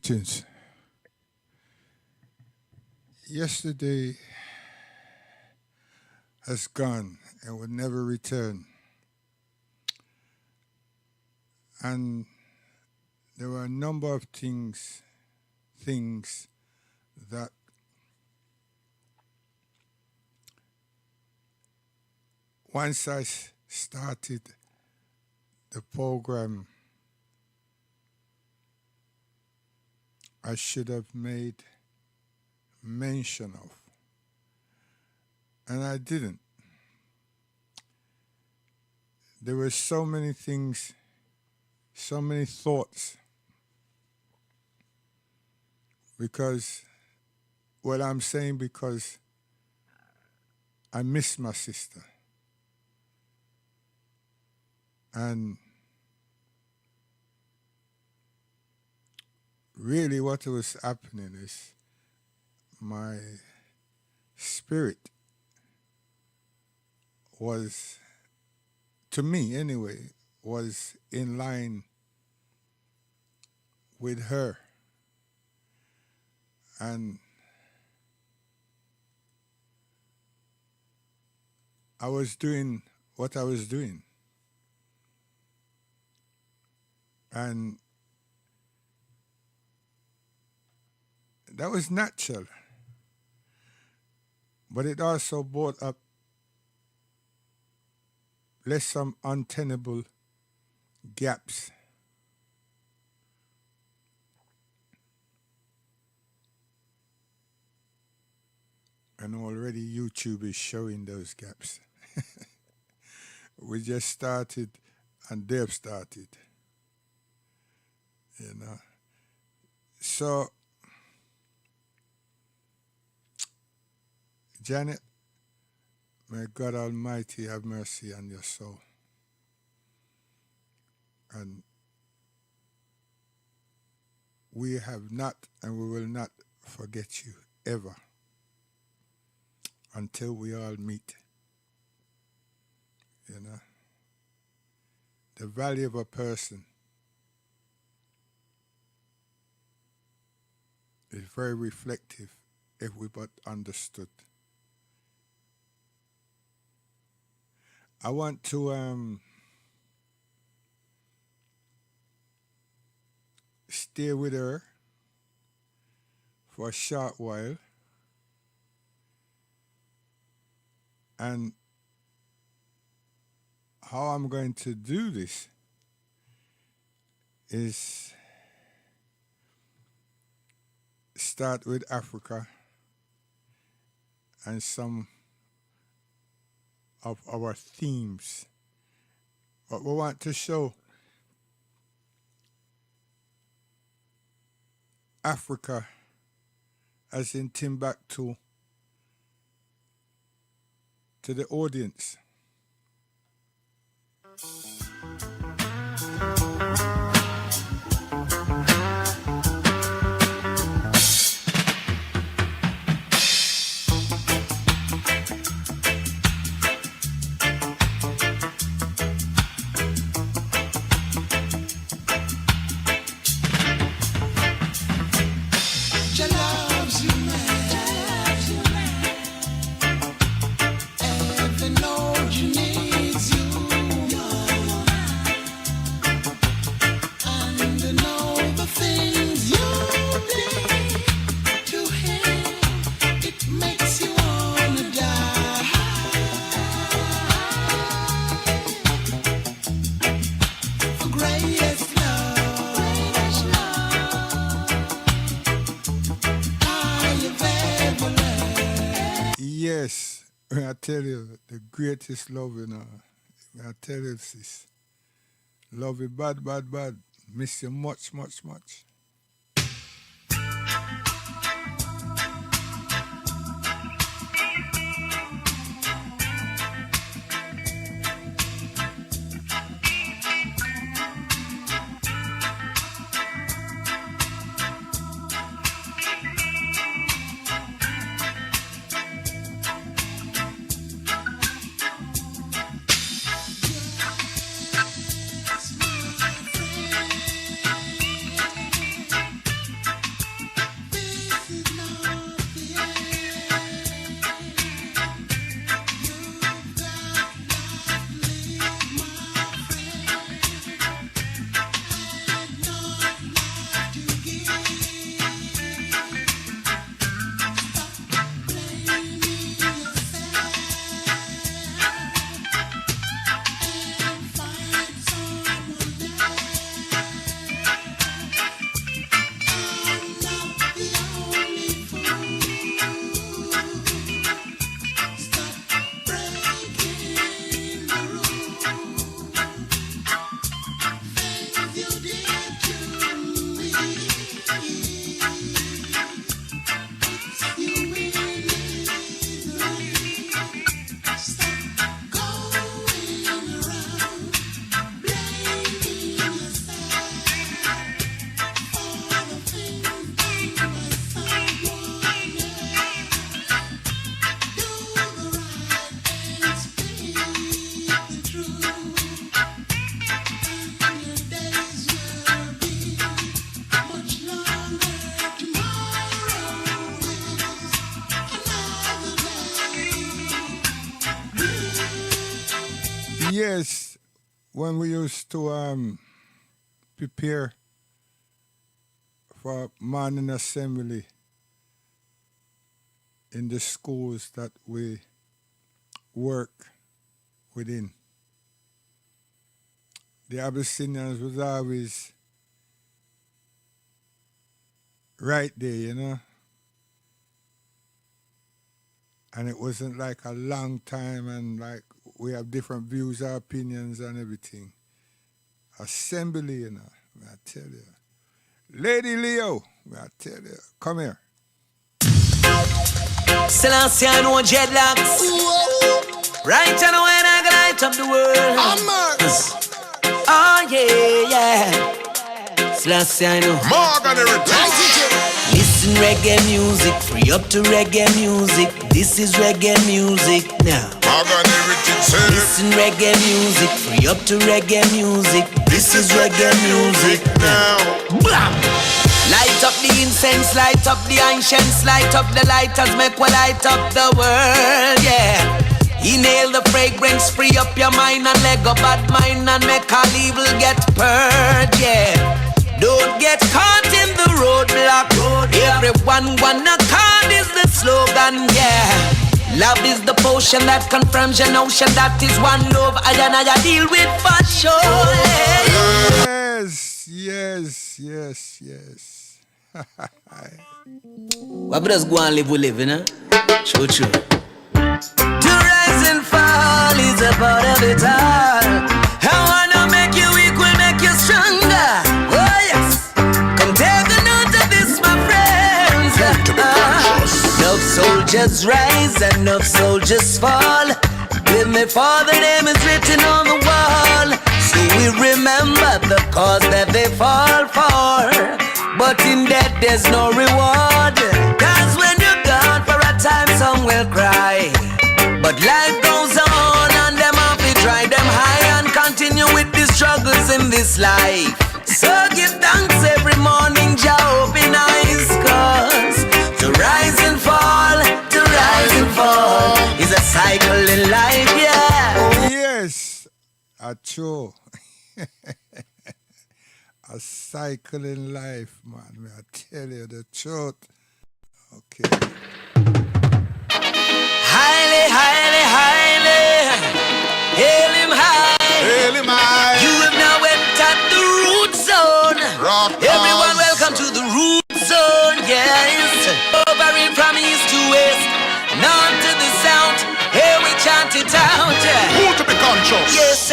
Greetings. Yesterday has gone and will never return. And there were a number of things that once I started the program, I should have made mention of, and I didn't. There were so many things, so many thoughts, because I'm saying because I miss my sister. And really what was happening is my spirit was, to me anyway, was in line with her. And I was doing what I was doing. And that was natural. But it also brought up some untenable gaps. And already YouTube is showing those gaps. We just started and they've started. You know. So, Janet, may God Almighty have mercy on your soul. And we have not and we will not forget you ever until we all meet. You know. The value of a person is very reflective if we but understood. I want to stay with her for a short while, and how I'm going to do this is start with Africa and some of our themes. But we want to show Africa as in Timbuktu to the audience. Yes, I tell you, the greatest love, I tell you, sis. Love you bad, bad, bad. Miss you much, much, much. Yes, when we used to prepare for morning assembly in the schools that we work within, the Abyssinians was always right there, you know. And it wasn't like a long time and like we have different views or opinions and everything. Assembly, you know, I tell you. Lady Leo, I tell you, come here. Selassie, I know dreadlocks. Right now when I light up the world. Oh yeah, yeah. Selassie, I know. Morgan Listen reggae music, free up to reggae music. This is reggae music now. Listen reggae music, free up to reggae music. This is reggae music now. Blam! Light up the incense, light up the ancients, light up the lighters, make we light up the world, yeah. Inhale the fragrance, free up your mind and let go bad mind and make all evil get purged, yeah. Don't get caught in the roadblock. Everyone wanna call is the slogan, yeah. Love is the potion that confirms your notion that is one love I deal with for sure, yeah. Yes. What brothers go and live, we live, you know? True. To rise and fall is a part of it all. I wanna make you weak, will make you stronger. Oh yes, come take a note of this, my friends. Enough soldiers rise and enough soldiers fall. With my father name is written on the wall. So we remember the cause that they fall for. But in death there's no reward. Cause when you're gone for a time some will cry. But life goes on and them have to try them high and continue with the struggles in this life. So give thanks every morning, Jah open eyes. Cause to rise and fall is a cycle in life, yeah. Yes, true. A cycle in life, man. May I tell you the truth. Okay. Highly, hail him high. You have now entered the root zone. Everyone welcome to the root zone, yes. Over from east to west, north to the south. Here we chant it out. Who to be conscious? Yes,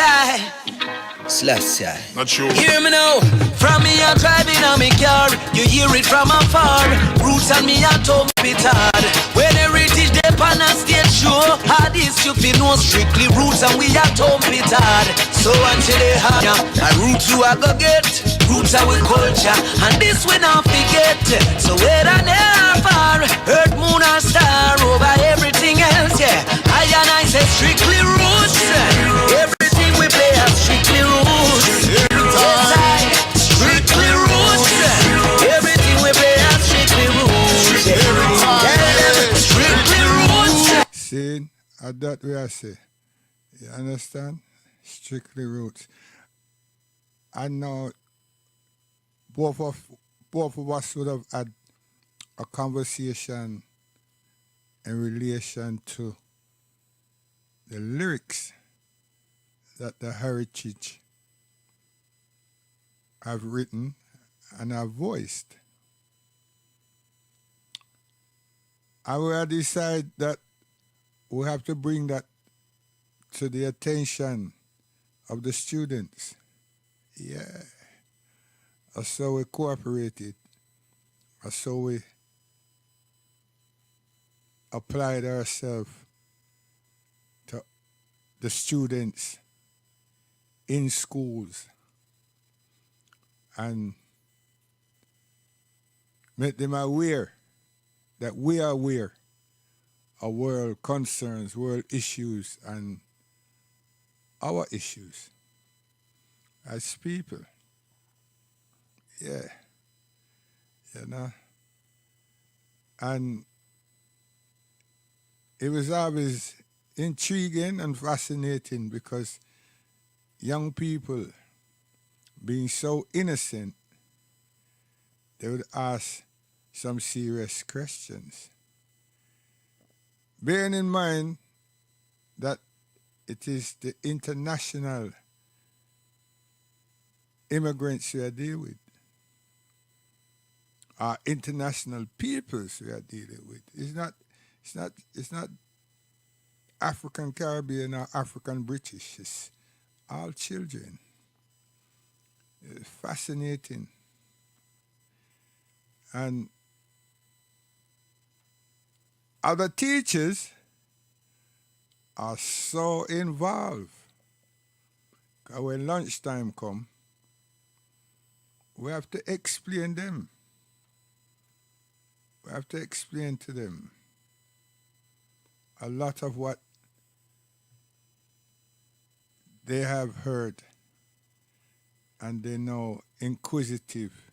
Selassie. Not sure. Hear me now. From me I'm driving on me car. You hear it from afar. Roots and me at home bit hard. When heritage they pan a stage show, hard is you feel no strictly roots and we at home bit hard. So until they have a roots you a go get. Roots are with culture and this we not forget. So whether near or far, earth, moon or star, over everything else, yeah. I and I say strictly roots. Everything we play are strictly roots. Strictly roots. Everything we play are strictly roots. Strictly roots. See, at that way I say. You understand? Strictly roots. And now both of us would have had a conversation in relation to the lyrics that the heritage have written and have voiced. And we have decided that we have to bring that to the attention of the students. Yeah. So we cooperated. So we applied ourselves to the students in schools and make them aware that we are aware of world concerns, world issues, and our issues as people. Yeah. You know? And it was always intriguing and fascinating because young people being so innocent, they would ask some serious questions. Bearing in mind that it is the international immigrants we are dealing with, our international peoples we are dealing with. It's not African Caribbean or African British. It's all children. It's fascinating. And other teachers are so involved. 'Cause when lunchtime come, we have to explain them. We have to explain to them a lot of what they have heard, and they know inquisitive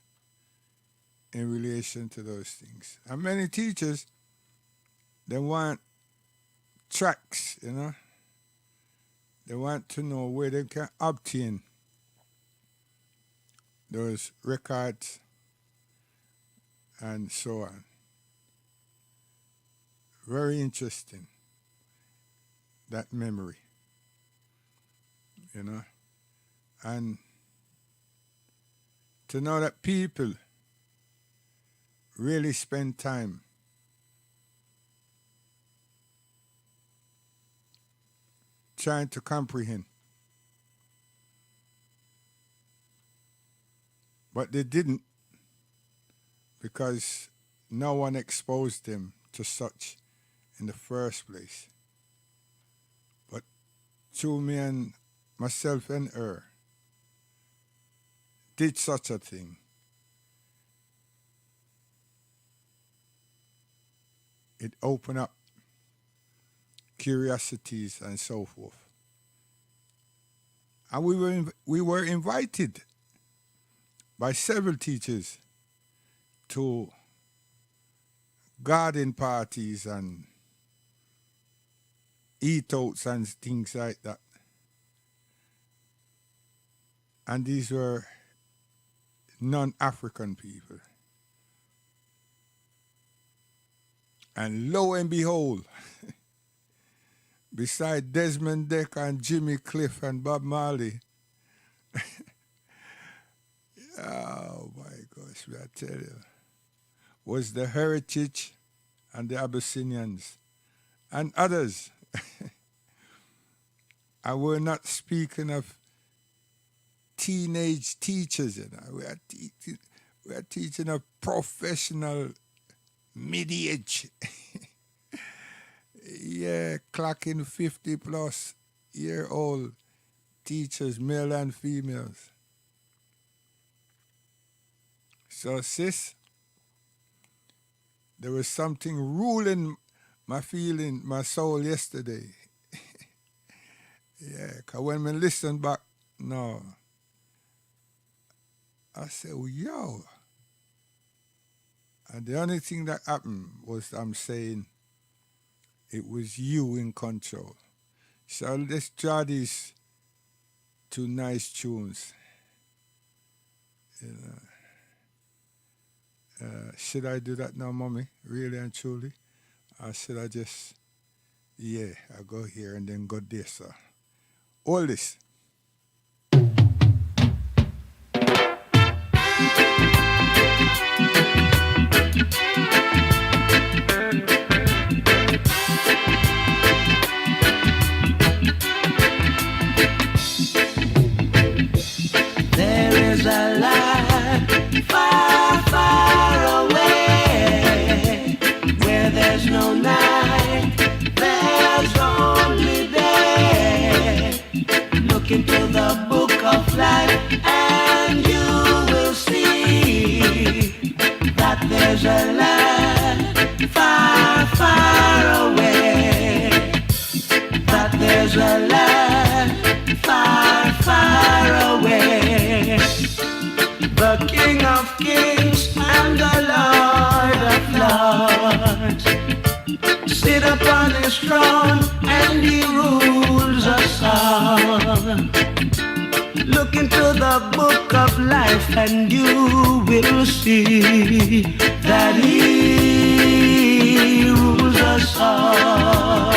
in relation to those things. And many teachers, they want tracks, you know. They want to know where they can obtain those records and so on. Very interesting, that memory, you know. And to know that people really spend time trying to comprehend. But they didn't, because no one exposed them to such in the first place. But through me and myself and her did such a thing. It opened up curiosities and so forth. And we were invited by several teachers to garden parties and eat-outs and things like that. And these were non-African people. And lo and behold, beside Desmond Decker and Jimmy Cliff and Bob Marley, oh my gosh, I tell you, was the Heritage and the Abyssinians and others. And we're not speaking of teenage teachers, you know. We are teaching of professional mid-age. Yeah, clocking 50 plus year old teachers, male and females. So sis, there was something ruling my feeling, my soul yesterday. Yeah, because when I listen back, no, I said, oh, yo. And the only thing that happened was I'm saying it was you in control. So let's draw these two nice tunes. You know. Should I do that now, mommy? Really and truly? Or should I just, I go here and then go there, sir? All this. There is a light far, far away, where there's no night, there's only day. Look into the book of life and you will see that there's a land far, far away, that there's a land far, far away. The King of Kings and the Lord of Lords sit upon his throne and he rules us all. Look into the book of life and you will see that He rules us all.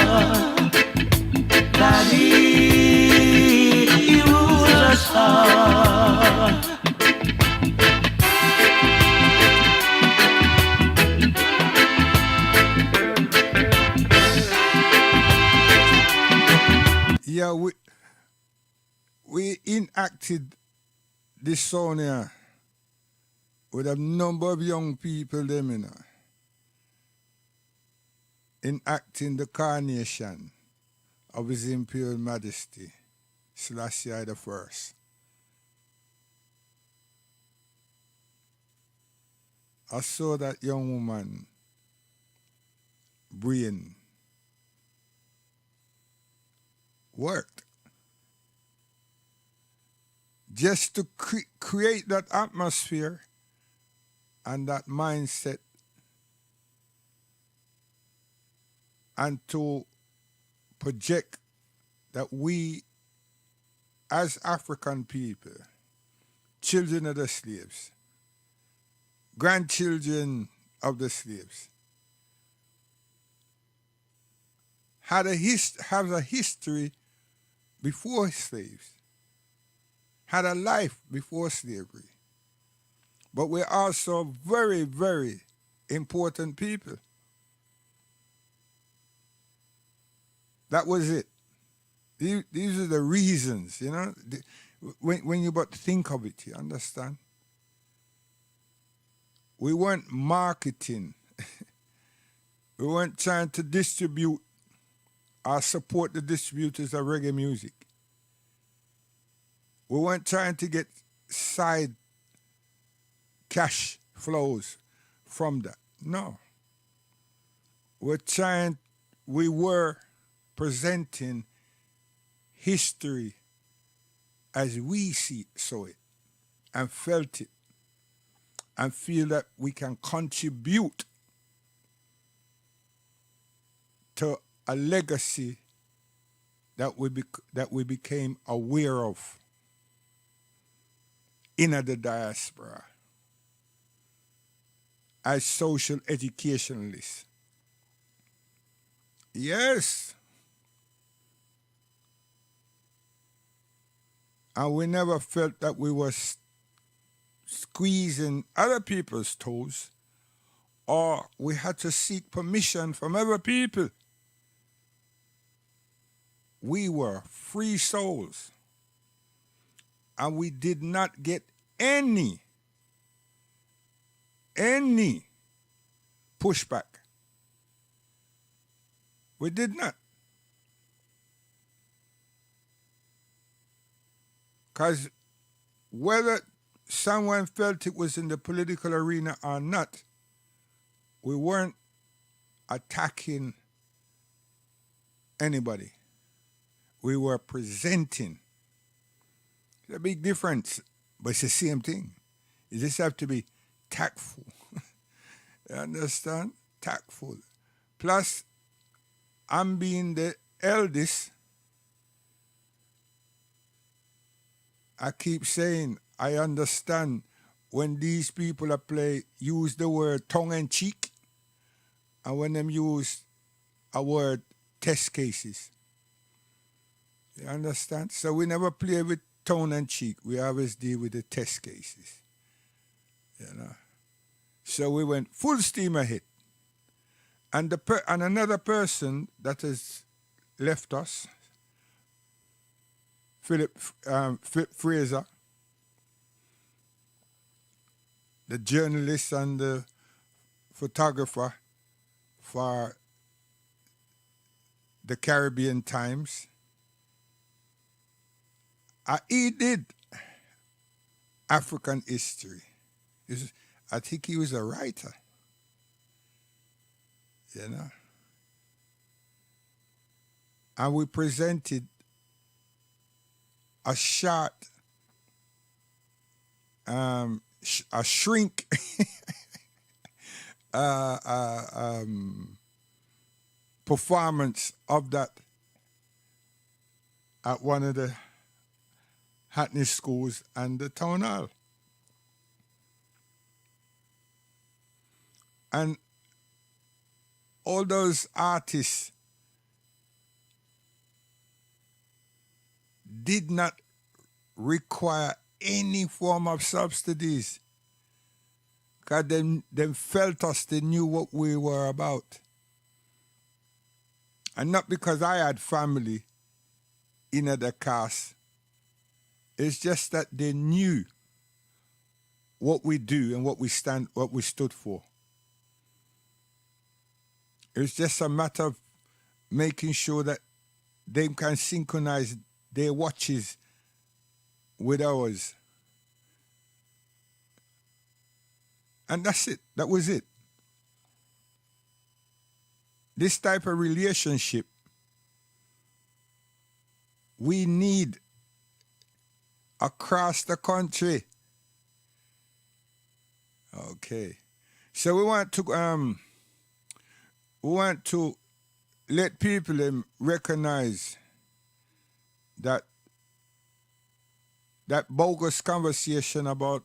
That He rules us all. Yeah, we enacted this song here with a number of young people them, you know, enacting the carnation of His Imperial Majesty, Selassie the First. I saw that young woman brain worked just to create that atmosphere and that mindset, and to project that we as African people, children of the slaves, grandchildren of the slaves, have a history before slaves, had a life before slavery. But we're also very, very important people. That was it. These are the reasons, you know, when you but think of it, you understand? We weren't marketing. We weren't trying to distribute or support the distributors of reggae music. We weren't trying to get side cash flows from that. No. We were presenting history as we saw it and felt it, and feel that we can contribute to a legacy that we became aware of in the diaspora as social educationalists. Yes. And we never felt that we were squeezing other people's toes, or we had to seek permission from other people. We were free souls, and we did not get any pushback. We did not. Because whether someone felt it was in the political arena or not, we weren't attacking anybody. We were presenting. It's a big difference, but it's the same thing. You just have to be tactful. You understand? Tactful. Plus, I'm being the eldest. I keep saying, I understand when these people use the word tongue-in-cheek, and when them use a word test cases. You understand? So we never play with tongue-in-cheek. We always deal with the test cases. You know? So we went full steam ahead. And another person that has left us, Philip Fraser, the journalist and the photographer for the Caribbean Times, he did African history. I think he was a writer, you know. And we presented a short, a shrink performance of that at one of the Hackney schools and the town hall. And all those artists did not require any form of subsidies because them felt us, they knew what we were about. And not because I had family in the cast. It's just that they knew what we do and what we stood for. It's just a matter of making sure that they can synchronize their watches with ours. And that's it. That was it. This type of relationship we need across the country. Okay. So we want to let people recognize that bogus conversation about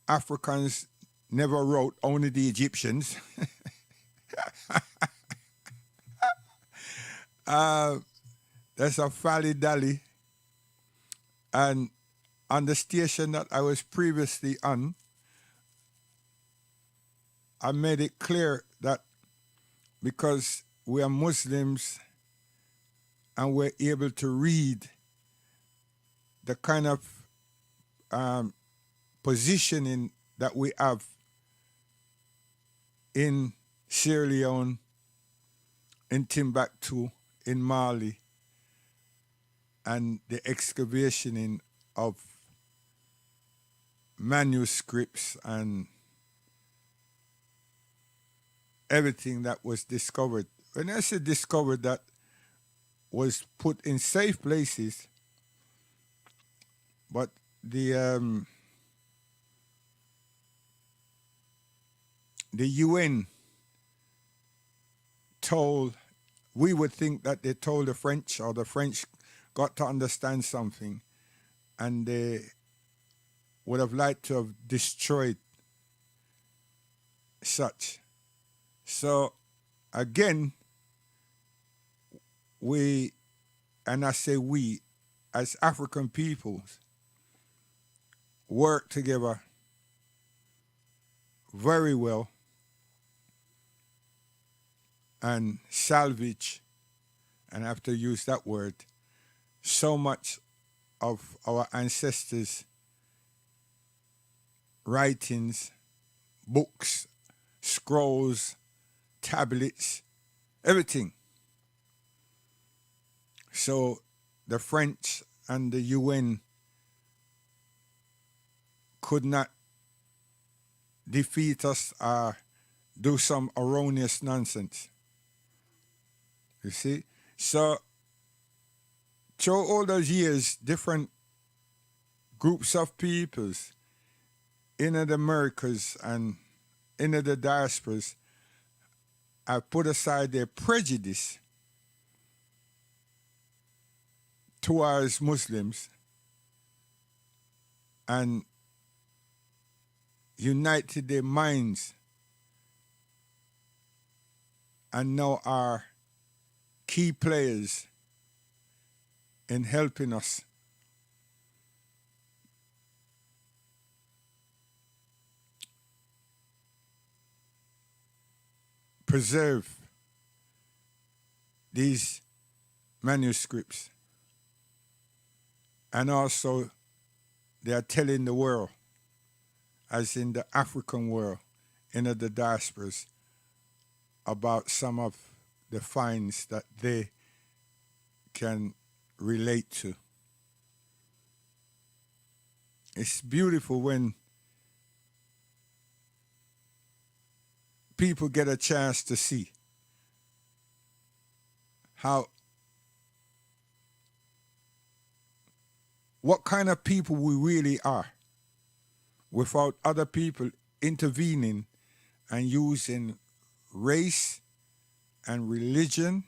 Africans never wrote, only the Egyptians. That's a fally-dally. And on the station that I was previously on, I made it clear that because we are Muslims and we're able to read the kind of positioning that we have in Sierra Leone, in Timbuktu, in Mali, and the excavationing of manuscripts and everything that was discovered. When I say discovered, that was put in safe places, but the UN told, we would think that they told the French, or the French got to understand something, and they would have liked to have destroyed such. So again, we, and I say we, as African peoples, work together very well and salvage, and I have to use that word, so much of our ancestors' writings, books, scrolls, tablets, everything. So the French and the UN could not defeat us or do some erroneous nonsense. You see? So through all those years, different groups of peoples in the Americas and in the diasporas have put aside their prejudice towards Muslims and united their minds, and now are key players in helping us preserve these manuscripts. And also they are telling the world, as in the African world, in the diasporas, about some of the finds that they can relate to. It's beautiful when people get a chance to see what kind of people we really are without other people intervening and using race and religion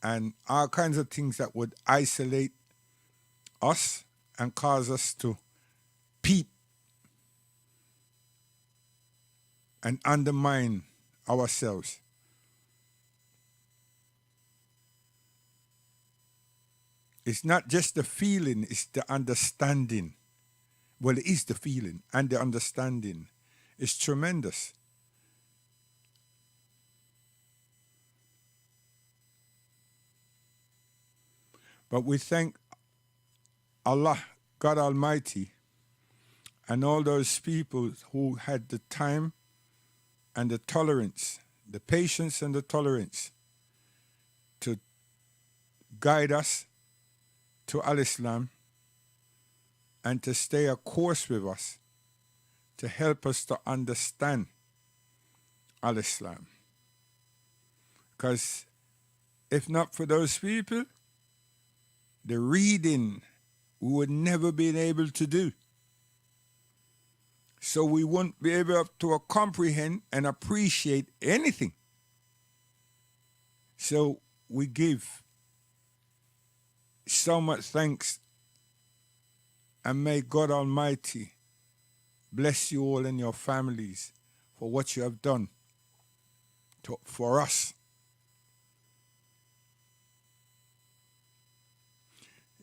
and all kinds of things that would isolate us and cause us to peep and undermine ourselves. It's not just the feeling, it's the understanding. Well, it is the feeling, and the understanding is tremendous. But we thank Allah, God Almighty, and all those people who had the time and the tolerance, the patience and the tolerance to guide us to Al-Islam and to stay a course with us to help us to understand Al-Islam. Because if not for those people, the reading we would never been able to do. So we won't be able to comprehend and appreciate anything. So we give so much thanks, and may God Almighty bless you all and your families for what you have done for us.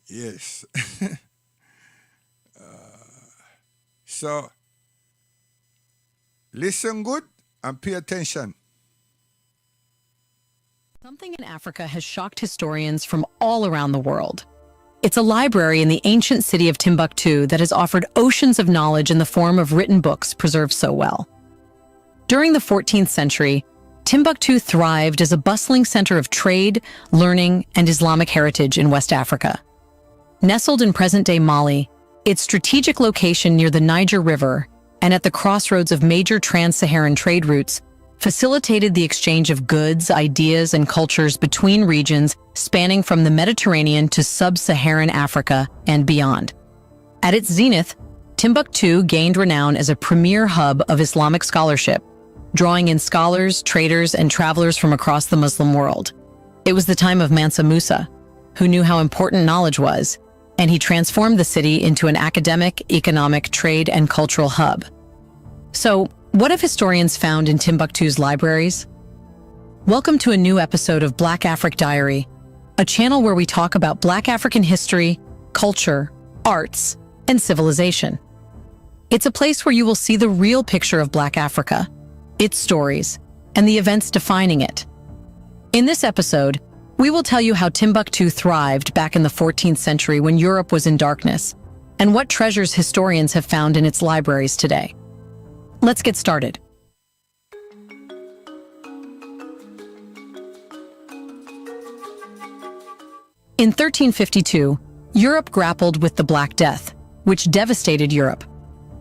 Yes. So, listen good and pay attention. Something in Africa has shocked historians from all around the world. It's a library in the ancient city of Timbuktu that has offered oceans of knowledge in the form of written books preserved so well. During the 14th century, Timbuktu thrived as a bustling center of trade, learning, and Islamic heritage in West Africa. Nestled in present-day Mali, its strategic location near the Niger River and at the crossroads of major trans-Saharan trade routes facilitated the exchange of goods, ideas, and cultures between regions spanning from the Mediterranean to sub-Saharan Africa and beyond. At its zenith, Timbuktu gained renown as a premier hub of Islamic scholarship, drawing in scholars, traders, and travelers from across the Muslim world. It was the time of Mansa Musa, who knew how important knowledge was, and he transformed the city into an academic, economic, trade, and cultural hub. So, what have historians found in Timbuktu's libraries? Welcome to a new episode of Black Afric Diary, a channel where we talk about Black African history, culture, arts, and civilization. It's a place where you will see the real picture of Black Africa, its stories, and the events defining it. In this episode, we will tell you how Timbuktu thrived back in the 14th century when Europe was in darkness, and what treasures historians have found in its libraries today. Let's get started. In 1352, Europe grappled with the Black Death, which devastated Europe.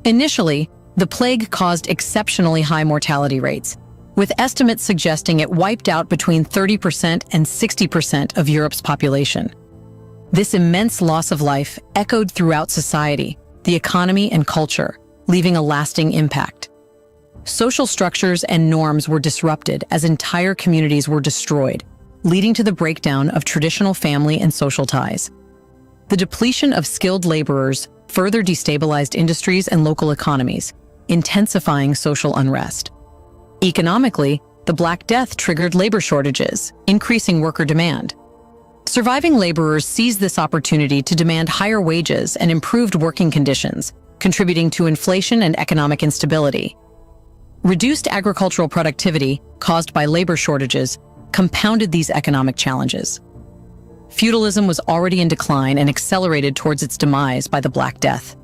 Initially, the plague caused exceptionally high mortality rates, with estimates suggesting it wiped out between 30% and 60% of Europe's population. This immense loss of life echoed throughout society, the economy, and culture, leaving a lasting impact. Social structures and norms were disrupted as entire communities were destroyed, leading to the breakdown of traditional family and social ties. The depletion of skilled laborers further destabilized industries and local economies, intensifying social unrest. Economically, the Black Death triggered labor shortages, increasing worker demand. Surviving laborers seized this opportunity to demand higher wages and improved working conditions, contributing to inflation and economic instability. Reduced agricultural productivity, caused by labor shortages, compounded these economic challenges. Feudalism was already in decline and accelerated towards its demise by the Black Death.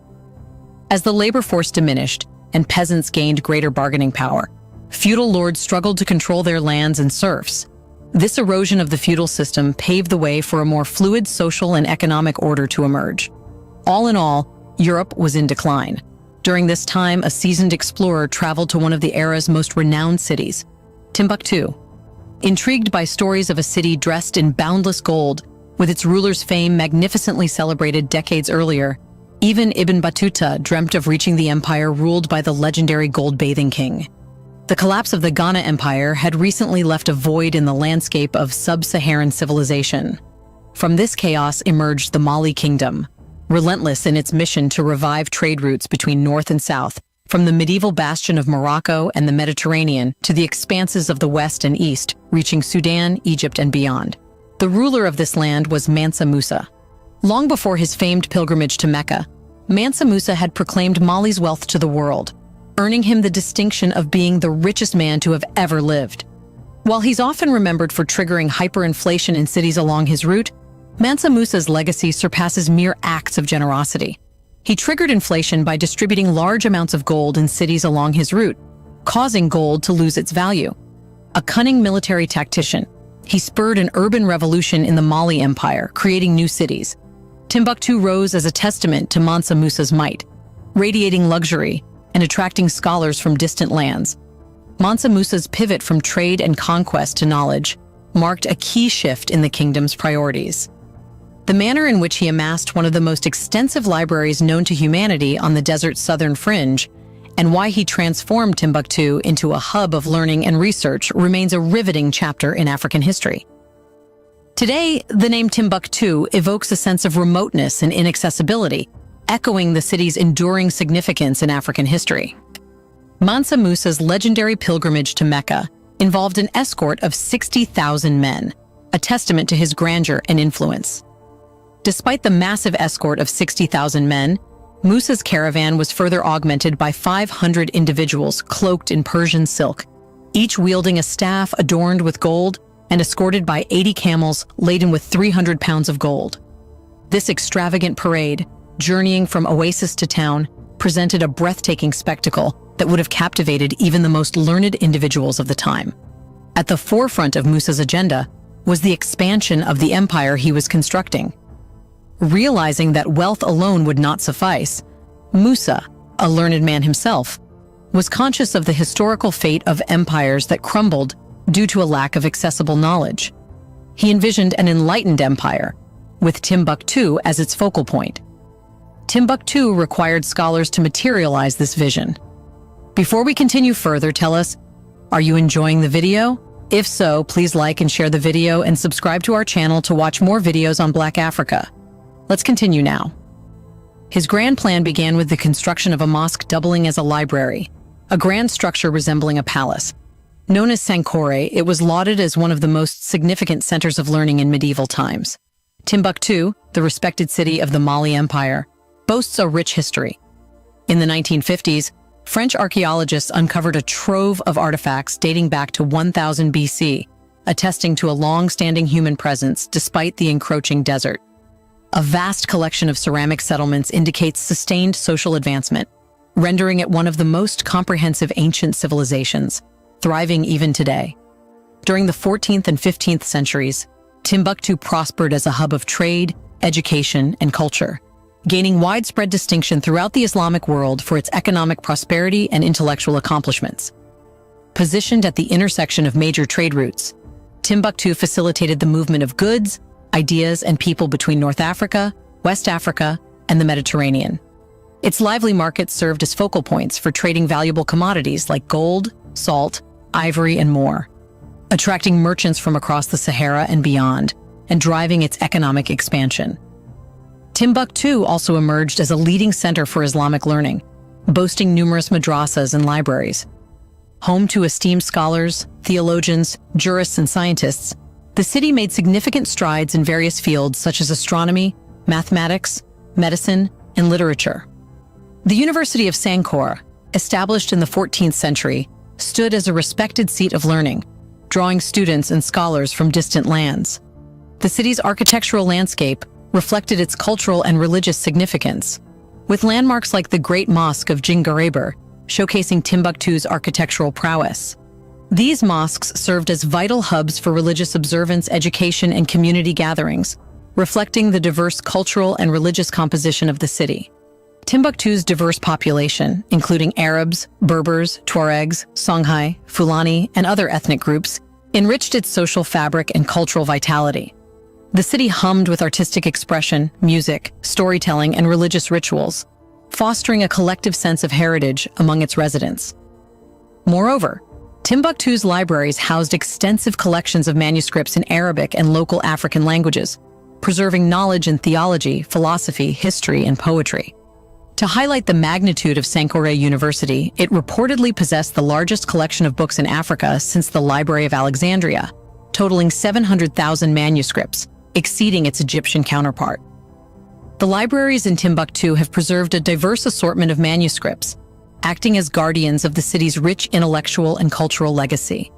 As the labor force diminished and peasants gained greater bargaining power, feudal lords struggled to control their lands and serfs. This erosion of the feudal system paved the way for a more fluid social and economic order to emerge. All in all, Europe was in decline. During this time, a seasoned explorer traveled to one of the era's most renowned cities, Timbuktu. Intrigued by stories of a city dressed in boundless gold, with its ruler's fame magnificently celebrated decades earlier, even Ibn Battuta dreamt of reaching the empire ruled by the legendary gold-bathing king. The collapse of the Ghana Empire had recently left a void in the landscape of sub-Saharan civilization. From this chaos emerged the Mali Kingdom, relentless in its mission to revive trade routes between North and South, from the medieval bastion of Morocco and the Mediterranean to the expanses of the West and East, reaching Sudan, Egypt, and beyond. The ruler of this land was Mansa Musa. Long before his famed pilgrimage to Mecca, Mansa Musa had proclaimed Mali's wealth to the world, earning him the distinction of being the richest man to have ever lived. While he's often remembered for triggering hyperinflation in cities along his route, Mansa Musa's legacy surpasses mere acts of generosity. He triggered inflation by distributing large amounts of gold in cities along his route, causing gold to lose its value. A cunning military tactician, he spurred an urban revolution in the Mali Empire, creating new cities. Timbuktu rose as a testament to Mansa Musa's might, radiating luxury and attracting scholars from distant lands. Mansa Musa's pivot from trade and conquest to knowledge marked a key shift in the kingdom's priorities. The manner in which he amassed one of the most extensive libraries known to humanity on the desert's southern fringe, and why he transformed Timbuktu into a hub of learning and research remains a riveting chapter in African history. Today, the name Timbuktu evokes a sense of remoteness and inaccessibility, echoing the city's enduring significance in African history. Mansa Musa's legendary pilgrimage to Mecca involved an escort of 60,000 men, a testament to his grandeur and influence. Despite the massive escort of 60,000 men, Musa's caravan was further augmented by 500 individuals cloaked in Persian silk, each wielding a staff adorned with gold and escorted by 80 camels laden with 300 pounds of gold. This extravagant parade, journeying from oasis to town, presented a breathtaking spectacle that would have captivated even the most learned individuals of the time. At the forefront of Musa's agenda was the expansion of the empire he was constructing. Realizing that wealth alone would not suffice, Musa, a learned man himself, was conscious of the historical fate of empires that crumbled due to a lack of accessible knowledge. He envisioned an enlightened empire, with Timbuktu as its focal point. Timbuktu required scholars to materialize this vision. Before we continue further, tell us, are you enjoying the video? If so, please like and share the video and subscribe to our channel to watch more videos on Black Africa. Let's continue now. His grand plan began with the construction of a mosque doubling as a library, a grand structure resembling a palace. Known as Sankore, it was lauded as one of the most significant centers of learning in medieval times. Timbuktu, the respected city of the Mali Empire, boasts a rich history. In the 1950s, French archaeologists uncovered a trove of artifacts dating back to 1000 BC, attesting to a long-standing human presence despite the encroaching desert. A vast collection of ceramic settlements indicates sustained social advancement, rendering it one of the most comprehensive ancient civilizations, thriving even today. During the 14th and 15th centuries, Timbuktu prospered as a hub of trade, education, and culture, gaining widespread distinction throughout the Islamic world for its economic prosperity and intellectual accomplishments. Positioned at the intersection of major trade routes, Timbuktu facilitated the movement of goods, ideas, and people between North Africa, West Africa, and the Mediterranean. Its lively markets served as focal points for trading valuable commodities like gold, salt, ivory, and more, attracting merchants from across the Sahara and beyond, and driving its economic expansion. Timbuktu also emerged as a leading center for Islamic learning, boasting numerous madrasas and libraries. Home to esteemed scholars, theologians, jurists, and scientists, the city made significant strides in various fields such as astronomy, mathematics, medicine, and literature. The University of Sankore, established in the 14th century, stood as a respected seat of learning, drawing students and scholars from distant lands. The city's architectural landscape reflected its cultural and religious significance, with landmarks like the Great Mosque of Djingareber showcasing Timbuktu's architectural prowess. These mosques served as vital hubs for religious observance, education, and community gatherings, reflecting the diverse cultural and religious composition of the city. Timbuktu's diverse population, including Arabs, Berbers, Tuaregs, Songhai, Fulani, and other ethnic groups, enriched its social fabric and cultural vitality. The city hummed with artistic expression, music, storytelling, and religious rituals, fostering a collective sense of heritage among its residents. Moreover, Timbuktu's libraries housed extensive collections of manuscripts in Arabic and local African languages, preserving knowledge in theology, philosophy, history, and poetry. To highlight the magnitude of Sankore University, it reportedly possessed the largest collection of books in Africa since the Library of Alexandria, totaling 700,000 manuscripts, exceeding its Egyptian counterpart. The libraries in Timbuktu have preserved a diverse assortment of manuscripts, acting as guardians of the city's rich intellectual and cultural legacy.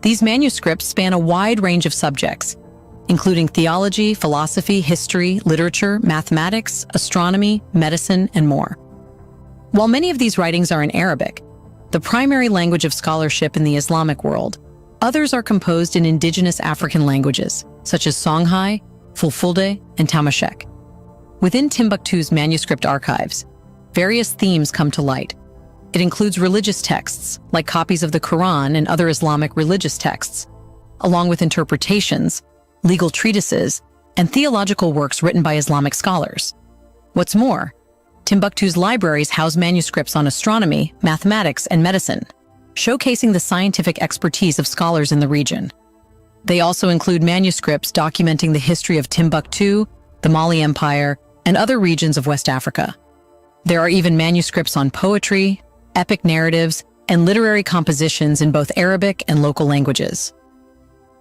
These manuscripts span a wide range of subjects, including theology, philosophy, history, literature, mathematics, astronomy, medicine, and more. While many of these writings are in Arabic, the primary language of scholarship in the Islamic world, others are composed in indigenous African languages, such as Songhai, Fulfulde, and Tamashek. Within Timbuktu's manuscript archives, various themes come to light. It includes religious texts, like copies of the Quran and other Islamic religious texts, along with interpretations, legal treatises, and theological works written by Islamic scholars. What's more, Timbuktu's libraries house manuscripts on astronomy, mathematics, and medicine, showcasing the scientific expertise of scholars in the region. They also include manuscripts documenting the history of Timbuktu, the Mali Empire, and other regions of West Africa. There are even manuscripts on poetry, epic narratives, and literary compositions in both Arabic and local languages.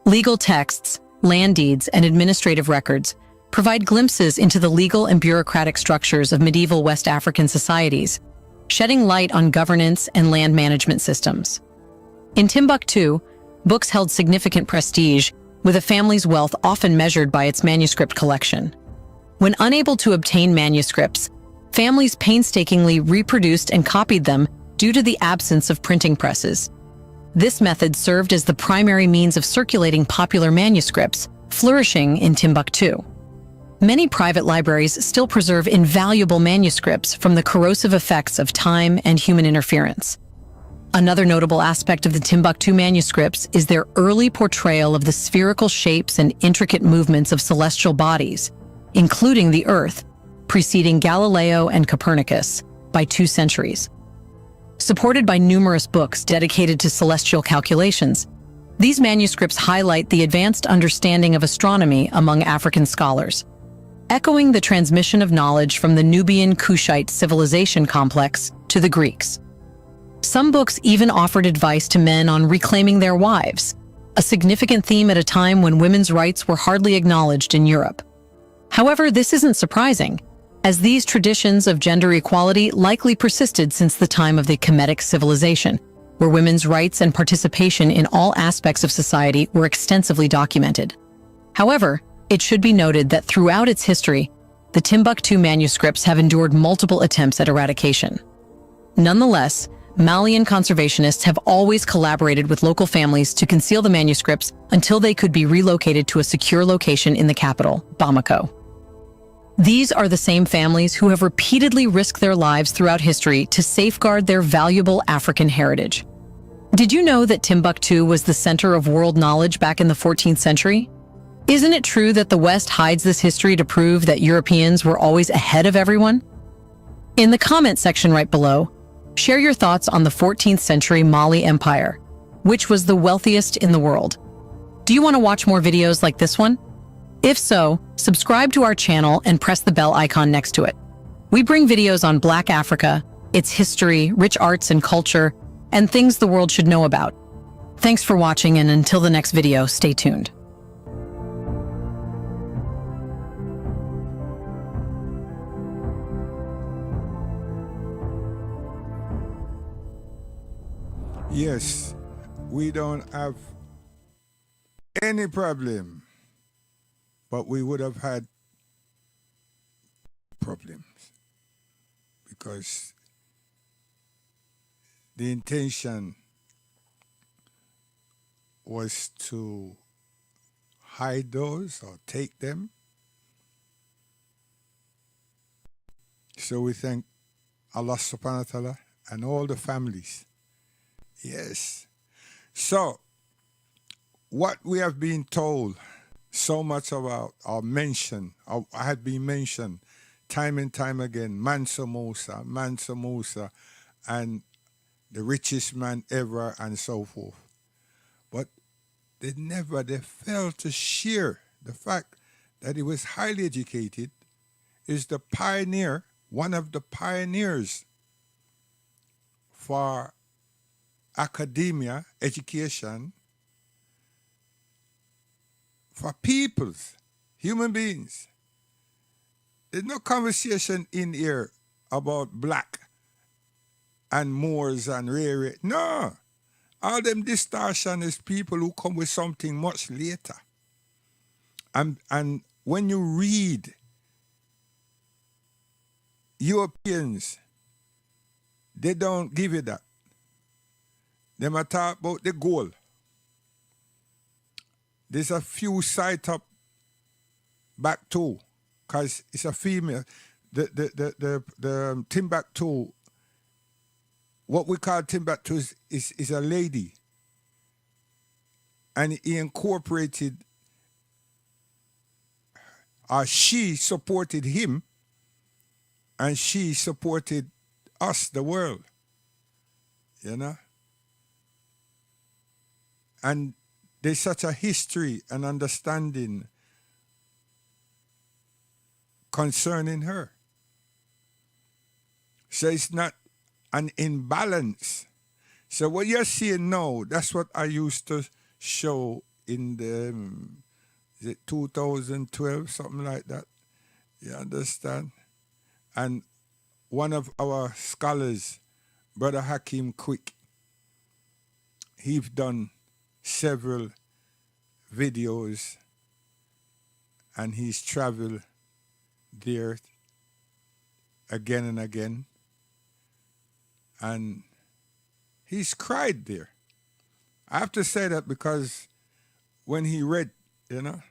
Legal texts, land deeds, and administrative records provide glimpses into the legal and bureaucratic structures of medieval West African societies, shedding light on governance and land management systems. In Timbuktu, books held significant prestige, with a family's wealth often measured by its manuscript collection. When unable to obtain manuscripts, families painstakingly reproduced and copied them due to the absence of printing presses. This method served as the primary means of circulating popular manuscripts, flourishing in Timbuktu. Many private libraries still preserve invaluable manuscripts from the corrosive effects of time and human interference. Another notable aspect of the Timbuktu manuscripts is their early portrayal of the spherical shapes and intricate movements of celestial bodies, including the Earth, preceding Galileo and Copernicus by 2 centuries. Supported by numerous books dedicated to celestial calculations, these manuscripts highlight the advanced understanding of astronomy among African scholars, echoing the transmission of knowledge from the Nubian Kushite civilization complex to the Greeks. Some books even offered advice to men on reclaiming their wives, a significant theme at a time when women's rights were hardly acknowledged in Europe. However, this isn't surprising, as these traditions of gender equality likely persisted since the time of the Kemetic civilization, where women's rights and participation in all aspects of society were extensively documented. However, it should be noted that throughout its history, the Timbuktu manuscripts have endured multiple attempts at eradication. Nonetheless, Malian conservationists have always collaborated with local families to conceal the manuscripts until they could be relocated to a secure location in the capital, Bamako. These are the same families who have repeatedly risked their lives throughout history to safeguard their valuable African heritage. Did you know that Timbuktu was the center of world knowledge back in the 14th century? Isn't it true that the West hides this history to prove that Europeans were always ahead of everyone? In the comment section right below, share your thoughts on the 14th century Mali Empire, which was the wealthiest in the world. Do you want to watch more videos like this one? If so, subscribe to our channel and press the bell icon next to it. We bring videos on Black Africa, its history, rich arts and culture, and things the world should know about. Thanks for watching, and until the next video, stay tuned. Yes, we don't have any problem, but we would have had problems because the intention was to hide those or take them. So we thank Allah subhanahu wa ta'ala and all the families. Yes. So, what we have been told so much about, or mentioned, or had been mentioned time and time again, Mansa Musa, and the richest man ever, and so forth. But they failed to share the fact that he was highly educated, is the pioneer, one of the pioneers for academia, education, for peoples, human beings. There's no conversation in here about black and Moors and rare. No. All them distortion is people who come with something much later. And when you read Europeans, they don't give you that. They might talk about the goal. There's a few sight up back too, because it's a female. The Timbuktu, what we call Timbuktu is a lady. And he incorporated, she supported him, and she supported us, the world. You know? And there's such a history and understanding concerning her. So it's not an imbalance. So what you're seeing now, that's what I used to show in the, is it 2012, something like that? You understand? And one of our scholars, Brother Hakeem Quick, he's done several videos and he's traveled there again and again, and he's cried there. I have to say that because when he read, you know,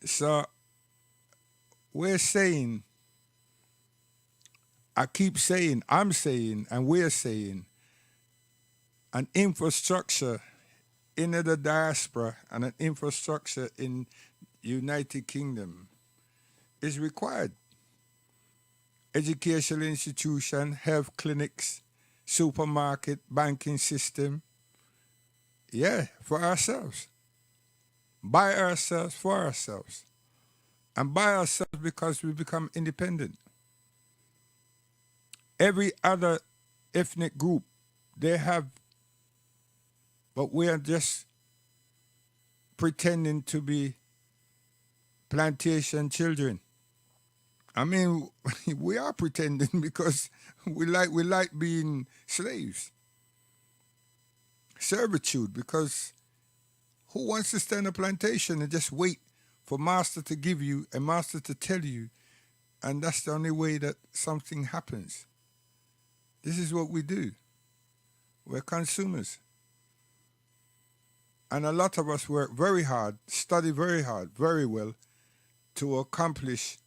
so we're saying, I keep saying, I'm saying, and we're saying, an infrastructure in the diaspora and an infrastructure in United Kingdom is required. Educational institution, health clinics, supermarket, banking system. Yeah, for ourselves. By ourselves, for ourselves. And by ourselves because we become independent. Every other ethnic group, they have, but we are just pretending to be plantation children. I mean, we are pretending because we like being slaves. Servitude, because who wants to stay on a plantation and just wait for master to give you and master to tell you, and that's the only way that something happens. This is what we do. We're consumers. And a lot of us work very hard, study very hard, very well, to accomplish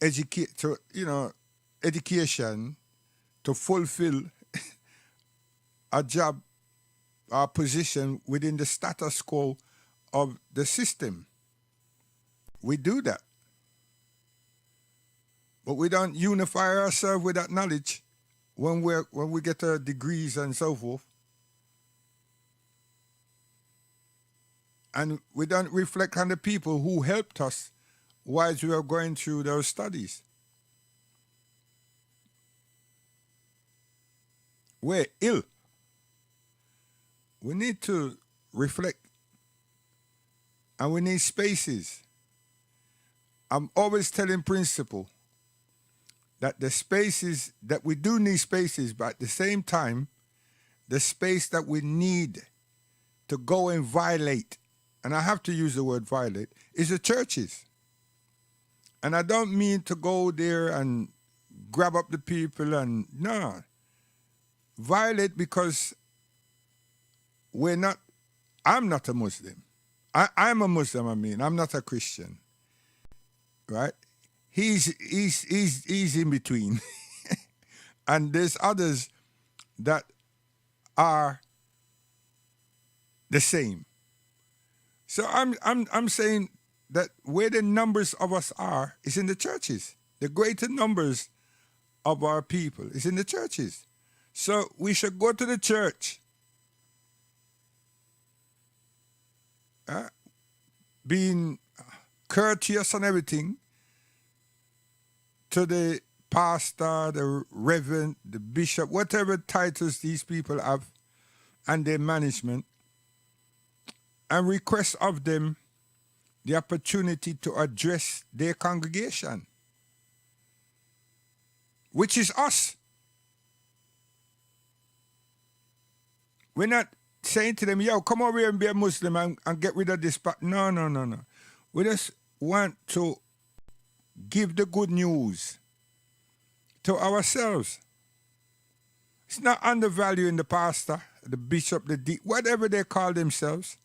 education, to fulfill a job, our position within the status quo of the system. We do that. But we don't unify ourselves with that knowledge when we get our degrees and so forth. And we don't reflect on the people who helped us whilst we were going through those studies. We're ill. We need to reflect. And we need spaces. I'm always telling principal that the spaces, that we do need spaces, but at the same time, the space that we need to go and violate, and I have to use the word violate, is the churches. And I don't mean to go there and grab up the people and, no. Violate because I'm not a Muslim. I'm a Muslim, I'm not a Christian. Right? He's in between. And there's others that are the same. So I'm saying that where the numbers of us are is in the churches. The greater numbers of our people is in the churches. So we should go to the church being courteous and everything to the pastor, the reverend, the bishop, whatever titles these people have, and their management, and request of them the opportunity to address their congregation, which is us. We're not saying to them, yo, come over here and be a Muslim and get rid of this. But no. We just want to give the good news to ourselves. It's not undervaluing the pastor, the bishop, whatever they call themselves.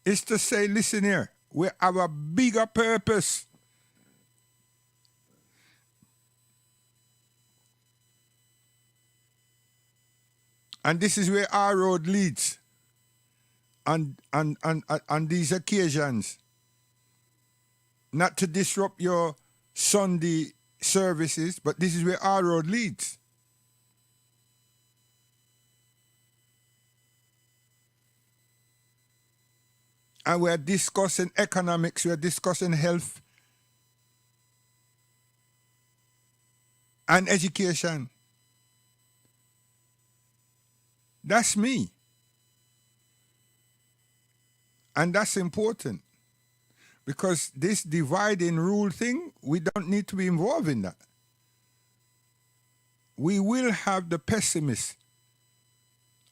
It's to say, listen here, we have a bigger purpose. And this is where our road leads on these occasions. Not to disrupt your Sunday services, but this is where our road leads. And we're discussing economics, we're discussing health and education. That's me. And that's important. Because this divide and rule thing, we don't need to be involved in that. We will have the pessimists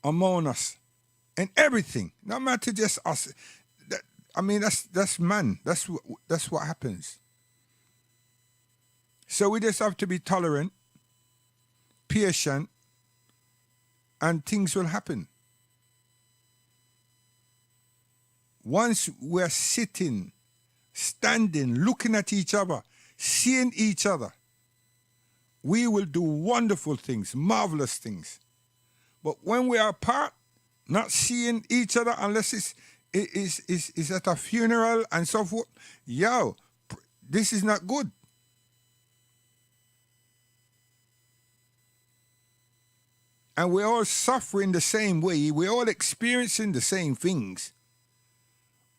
among us in everything, no matter just us. That's man. That's what happens. So we just have to be tolerant, patient, and things will happen. Once we're sitting, standing, looking at each other, seeing each other, we will do wonderful things, marvelous things. But when we are apart, not seeing each other unless it's at a funeral and so forth, this is not good. And we're all suffering the same way. We're all experiencing the same things.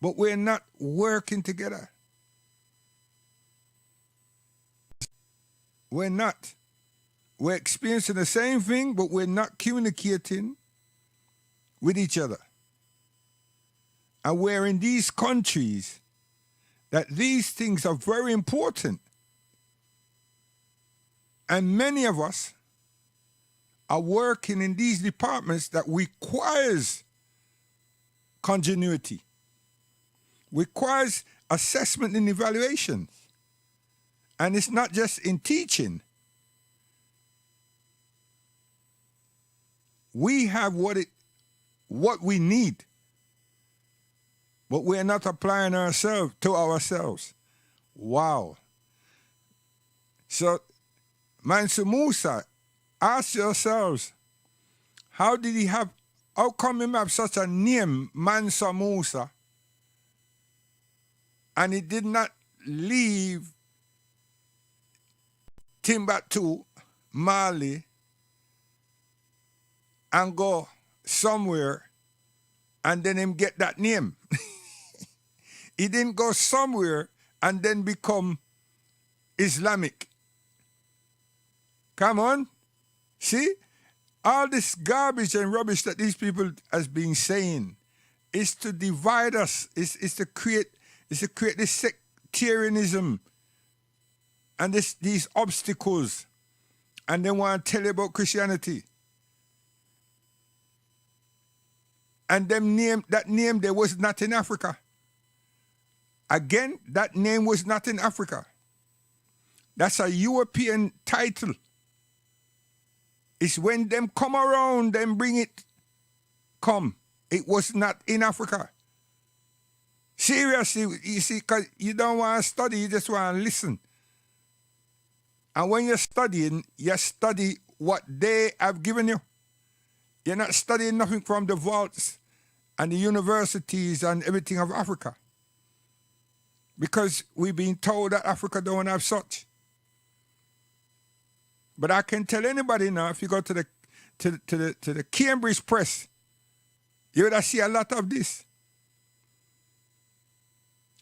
But we're not working together. We're not. We're experiencing the same thing, but we're not communicating with each other. And we're in these countries that these things are very important. And many of us are working in these departments that requires continuity, requires assessment and evaluation. And it's not just in teaching. We have what we need, but we're not applying ourselves to ourselves. Wow. So, Mansa Musa, ask yourselves, how come him have such a name, Mansa Musa, and he did not leave Timbuktu, Mali, and go somewhere and then him get that name? He didn't go somewhere and then become Islamic. Come on. See? All this garbage and rubbish that these people has been saying is to divide us, is to create this sectarianism and these obstacles, and they want to tell you about Christianity. And that name there was not in Africa. Again, that name was not in Africa. That's a European title. It's when them come around, them bring it come. It was not in Africa. Seriously, you see, because you don't want to study, you just want to listen. And when you're studying, you study what they have given you. You're not studying nothing from the vaults and the universities and everything of Africa. Because we've been told that Africa don't have such. But I can tell anybody now, if you go to the Cambridge Press, you would see a lot of this.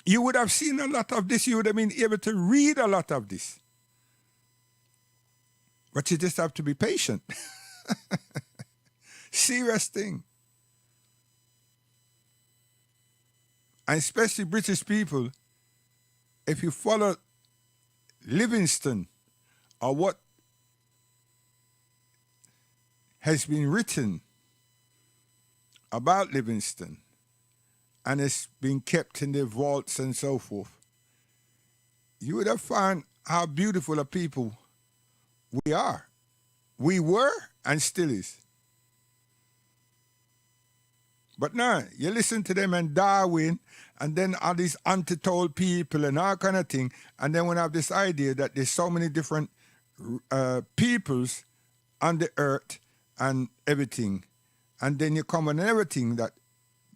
You would have seen a lot of this. You would have been able to read a lot of this. But you just have to be patient. Serious thing. And especially British people, if you follow Livingston or what has been written about Livingston, and it's been kept in the vaults and so forth, you would have found how beautiful a people we are. We were and still is. But now, you listen to them and Darwin, and then all these untold people and all kind of thing, and then we have this idea that there's so many different peoples on the earth and everything. And then you come on everything that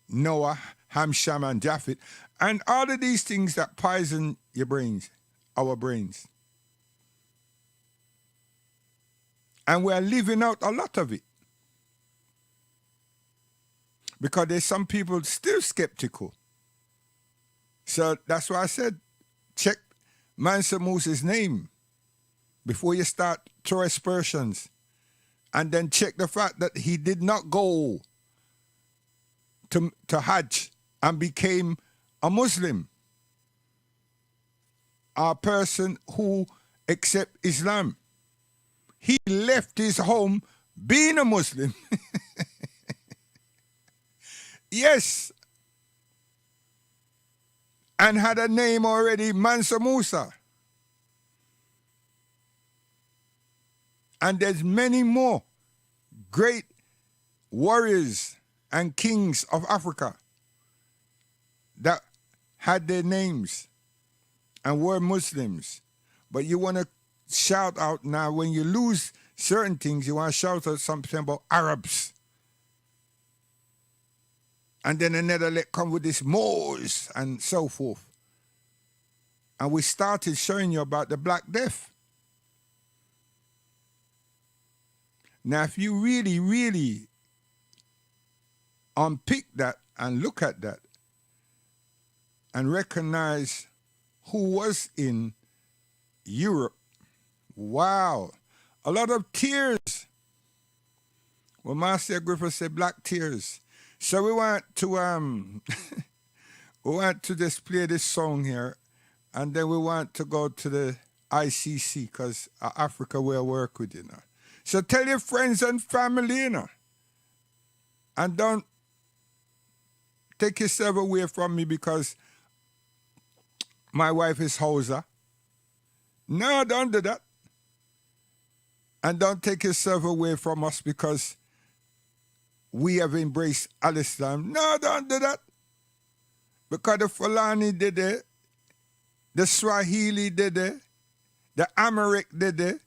Noah, Ham, Shem, and Japheth, and all of these things that poison your brains, our brains. And we're living out a lot of it. Because there's some people still skeptical. So that's why I said, check Mansa Musa's name before you start throw aspersions. And then check the fact that he did not go to Hajj and became a Muslim. A person who accepts Islam. He left his home being a Muslim. Yes. And had a name already, Mansa Musa. And there's many more great warriors and kings of Africa that had their names and were Muslims. But you want to shout out now, when you lose certain things, you want to shout out something about Arabs. And then another let come with this Moors and so forth. And we started showing you about the Black Death. Now, if you really, really unpick that and look at that and recognize who was in Europe, wow, a lot of tears. Well, Marcia Griffith said black tears. So we want to we want to just play this song here, and then we want to go to the ICC because Africa will work with, you know. So tell your friends and family, you know, and don't take yourself away from me because my wife is Hausa. No, don't do that. And don't take yourself away from us because we have embraced Al-Islam. No, don't do that. Because the Fulani did it, the Swahili did it, the Amharic did it,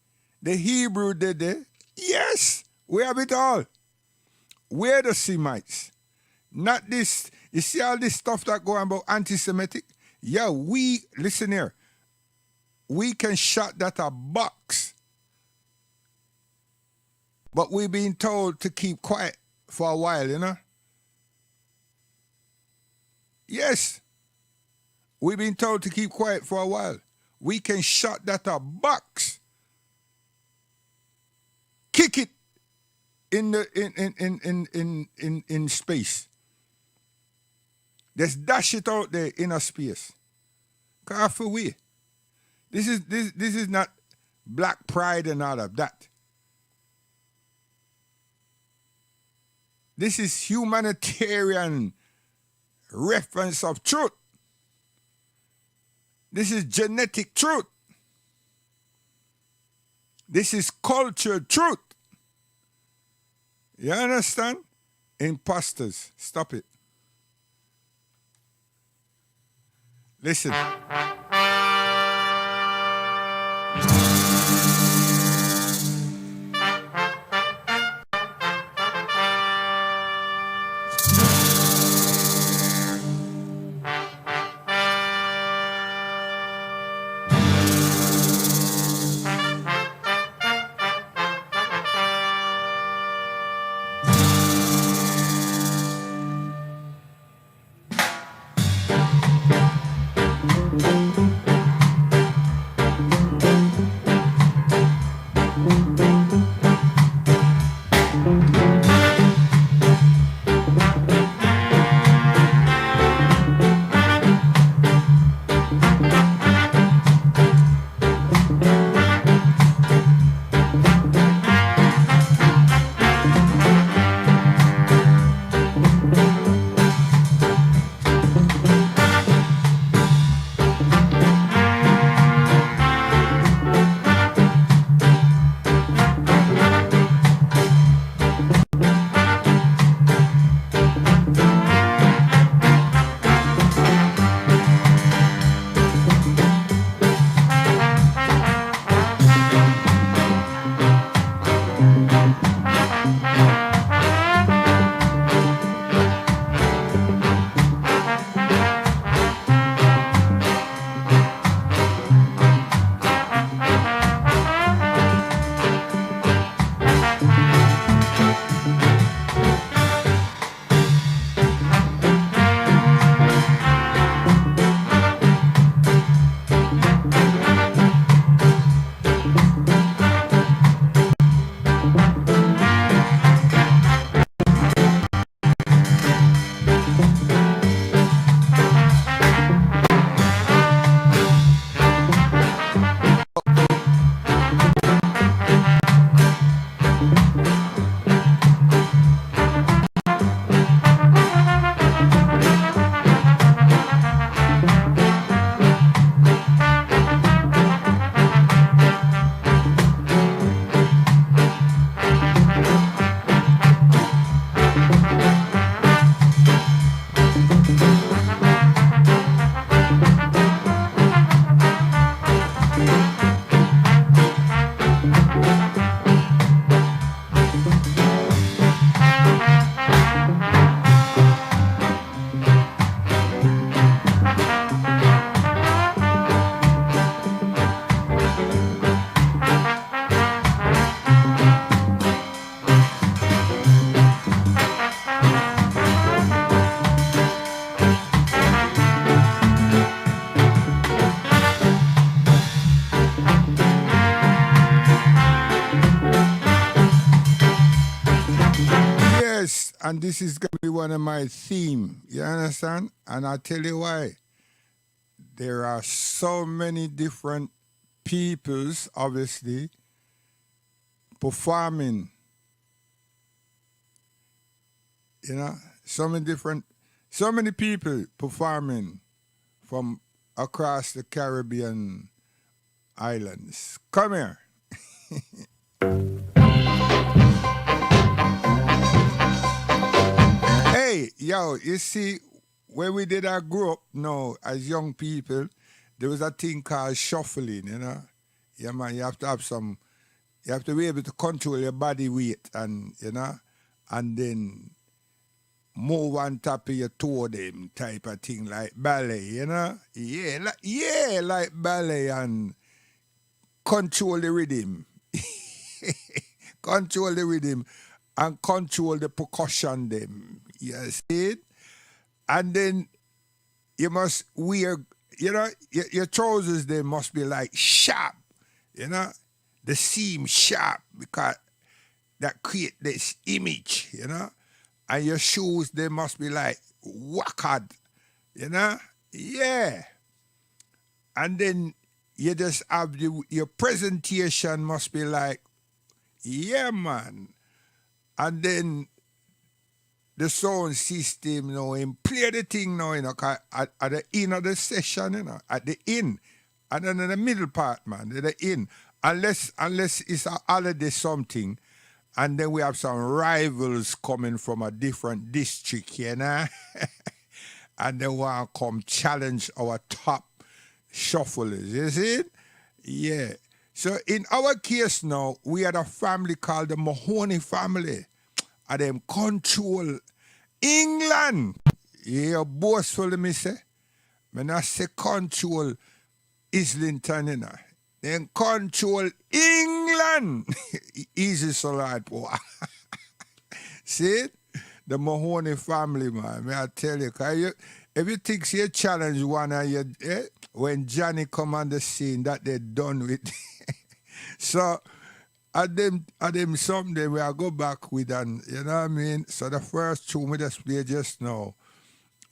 the Hebrew did it. Yes, we have it all. We're the Semites. Not this, you see all this stuff that go on about anti-Semitic? Yeah, listen here, we can shut that a box. But we've been told to keep quiet for a while, you know? Yes. We've been told to keep quiet for a while. We can shut that a box. Kick it in the in space. Just dash it out there in a space. Careful we. This is not black pride and all of that. This is humanitarian reference of truth. This is genetic truth. This is cultured truth. You understand? Imposters, stop it. Listen. and this is going to be one of my theme. You understand? And I'll tell you why. There are so many different peoples, obviously, performing. You know, so many people performing from across the Caribbean islands. Come here. Hey, yo, you see, when we did our grow up now as young people, there was a thing called shuffling, you know. Yeah, man, you have to be able to control your body weight and, you know, and then move on top of your toe them type of thing like ballet, you know? Yeah, like ballet and control the rhythm. Control the rhythm and control the percussion them. You see it? And then you must wear, you know, your trousers they must be like sharp, you know? The seam sharp because that create this image, you know? And your shoes, they must be like whacked, you know? Yeah. And then you just have your presentation must be like, yeah, man. And then the sound system, you know, and play the thing now, you know, 'cause at the end of the session, you know, at the end, and then in the middle part, man, at the end, unless it's a holiday something, and then we have some rivals coming from a different district, you know? And they want to come challenge our top shufflers, you see it? Yeah. So in our case now, we had a family called the Mahoney family. And them control England. Yeah, boastful, me say. When I say control Islington, you know. Then control England. Easy so right, boy. See it? The Mahoney family, man. May I tell you, if you think you challenge one of you, when Johnny come on the scene, that they done with. So, at them someday we will go back with, and you know what I mean? So the first tune we just play just now,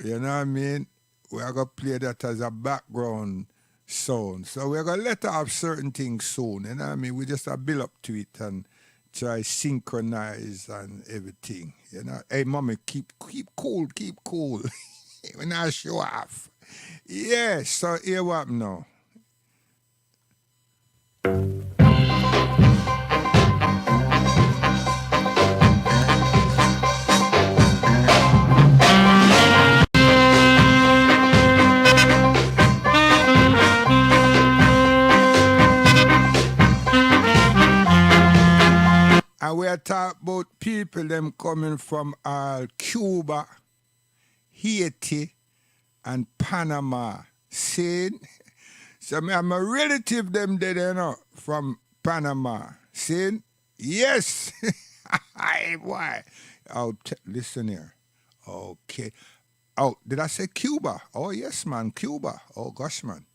you know what I mean? We are going to play that as a background sound. So we're going to let off certain things soon, you know what I mean? We just build up to it and try synchronize and everything, you know? Hey, mommy, keep cool. We're not show off. Yeah, so here what now? And we are talking about people them coming from Cuba, Haiti, and Panama. See? So I'm a relative them there, you know, from Panama. See? Yes. Why? Oh, listen here. Okay. Oh, did I say Cuba? Oh, yes, man, Cuba. Oh, gosh, man.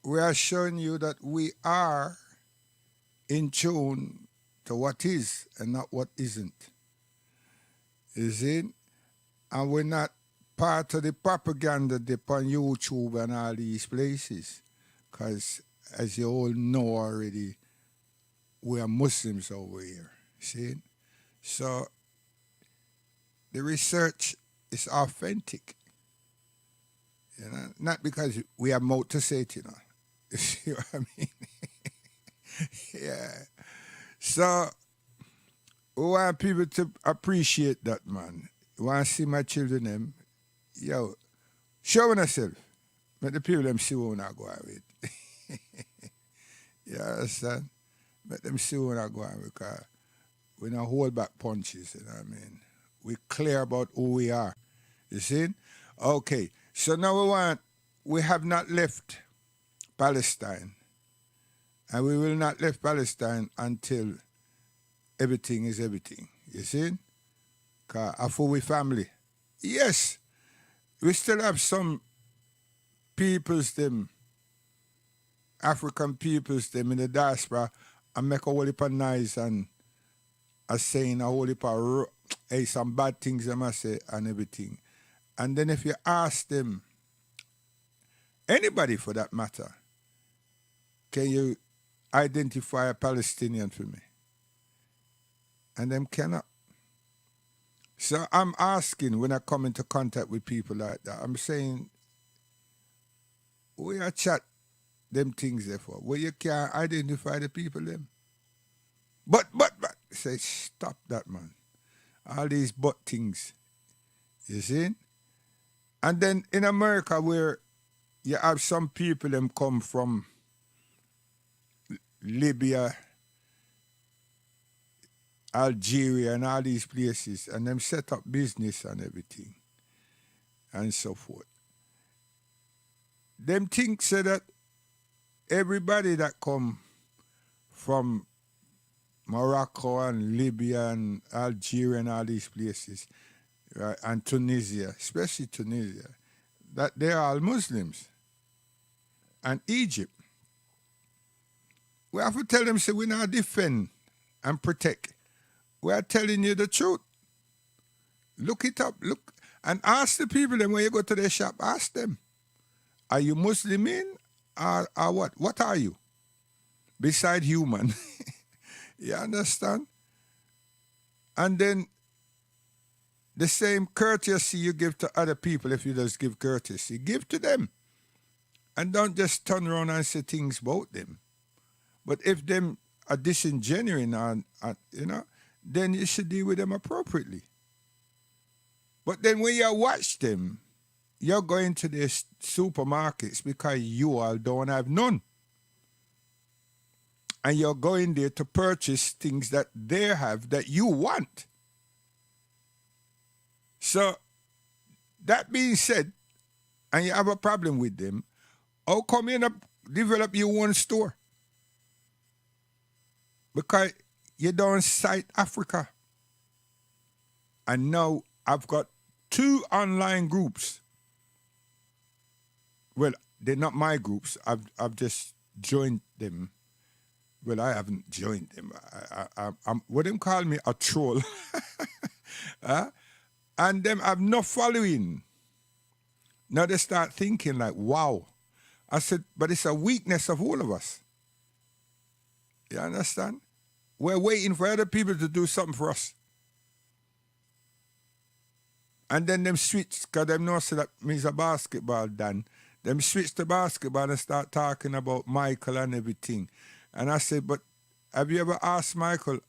we are showing you that we are in tune to what is and not what isn't. You see? And we're not part of the propaganda dip on YouTube and all these places. Because, as you all know already, we are Muslims over here. See? So, the research is authentic. You know? Not because we have more to say it, you know. You see what I mean? Yeah. So, we want people to appreciate that, man. We want to see my children, them, yo, show yourself. Let the people them see what we go on with. You understand? Let them see what we go on with, because we don't hold back punches, you know what I mean? We clear about who we are. You see? Okay. So now we have not left Palestine. And we will not leave Palestine until everything is everything. You see? Because after we family. Yes, we still have some peoples, them, African peoples, them in the diaspora, and make a whole heap of noise and are saying a whole heap of some bad things they must say and everything. And then if you ask them, anybody for that matter, can you identify a Palestinian for me? And them cannot. So I'm asking when I come into contact with people like that, I'm saying, we are chat them things there for, where you can't identify the people them. But, say, stop that, man. All these but things. You see? And then in America, where you have some people them come from Libya, Algeria, and all these places, and them set up business and everything, and so forth. Them think say that everybody that come from Morocco and Libya and Algeria and all these places, right, and Tunisia, especially Tunisia, that they are all Muslims. And Egypt. We have to tell them, say, we not defend and protect. We are telling you the truth. Look it up. Look and ask the people then when you go to their shop, ask them, are you Muslimin or what? What are you? Beside human. You understand? And then the same courtesy you give to other people, if you just give courtesy, give to them. And don't just turn around and say things about them. But if them are disingenuine and you know, then you should deal with them appropriately. But then when you watch them, you're going to the supermarkets because you all don't have none. And you're going there to purchase things that they have that you want. So, that being said, and you have a problem with them, how come you not develop your own store? Because you don't cite Africa. And now I've got 2 online groups. Well, they're not my groups. I've just joined them. Well, I haven't joined them. I'm what them call me a troll. And them have no following. Now they start thinking like, wow. I said, but it's a weakness of all of us. You understand? We're waiting for other people to do something for us. And then them switch, because them know so that means a basketball done. Them switch to basketball and start talking about Michael and everything. And I said, but have you ever asked Michael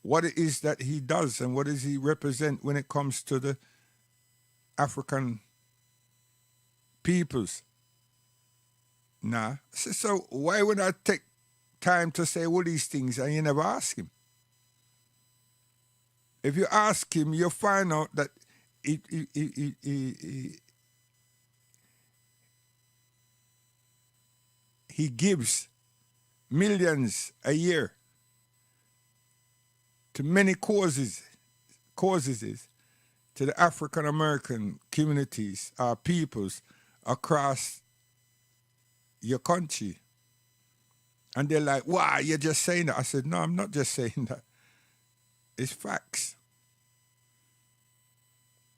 what it is that he does and what does he represent when it comes to the African peoples? Nah. I said, so why would I take time to say all these things and you never ask him? If you ask him, you'll find out that he gives millions a year to many causes to the African American communities, our peoples across your country. And they're like, wow, you're just saying that. I said, no, I'm not just saying that. It's facts.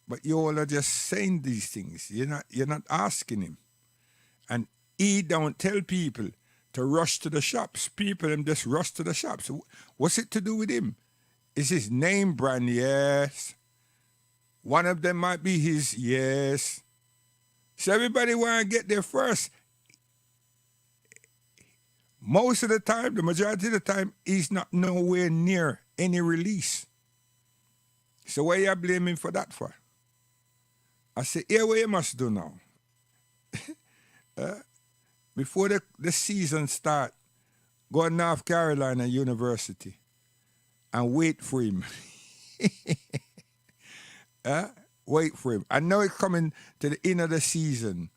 But you all are just saying these things. You're not asking him. And he don't tell people to rush to the shops. People them just rush to the shops. What's it to do with him? Is his name brand? Yes. One of them might be his, yes. So everybody want to get there first. Most of the time, the majority of the time, he's not nowhere near any release. So what you blaming for that for? I say, here what you must do now. Before the season start, go to North Carolina University and wait for him. Wait for him. I know it's coming to the end of the season.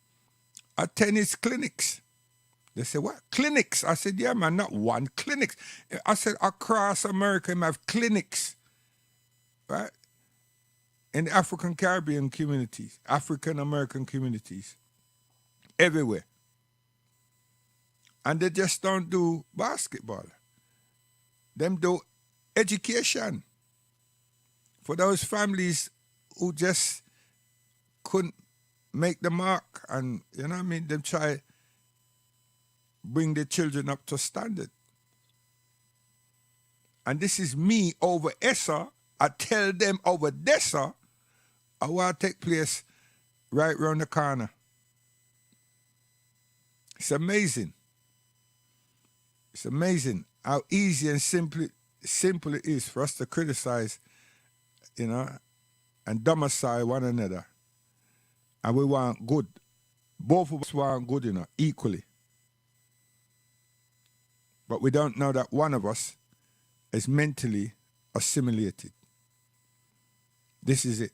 Attend his clinics. They say, what? Clinics? I said, yeah, man, not one. Clinics. I said, across America, we have clinics. Right? In the African Caribbean communities, African American communities, everywhere. And they just don't do basketball. Them do education. For those families who just couldn't make the mark and, you know what I mean, them try bring their children up to standard. And this is me over Essa. I tell them over Dessa, I want to take place right around the corner. It's amazing. It's amazing how easy and simple it is for us to criticize, you know, and domicile one another. And we want good. Both of us want good, you know, equally. But we don't know that one of us is mentally assimilated. This is it.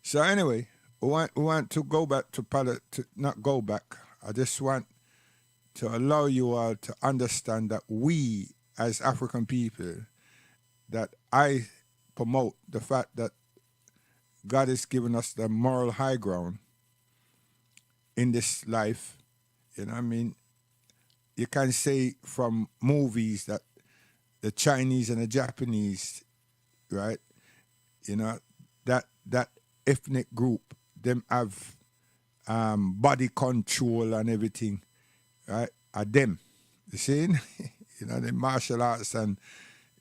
So anyway, we want to go back to not go back. I just want to allow you all to understand that we, as African people, that I promote the fact that God has given us the moral high ground in this life. You know what I mean? You can say from movies that the Chinese and the Japanese, right? You know, that ethnic group, them have body control and everything, right? Are them. You see? You know, the martial arts and,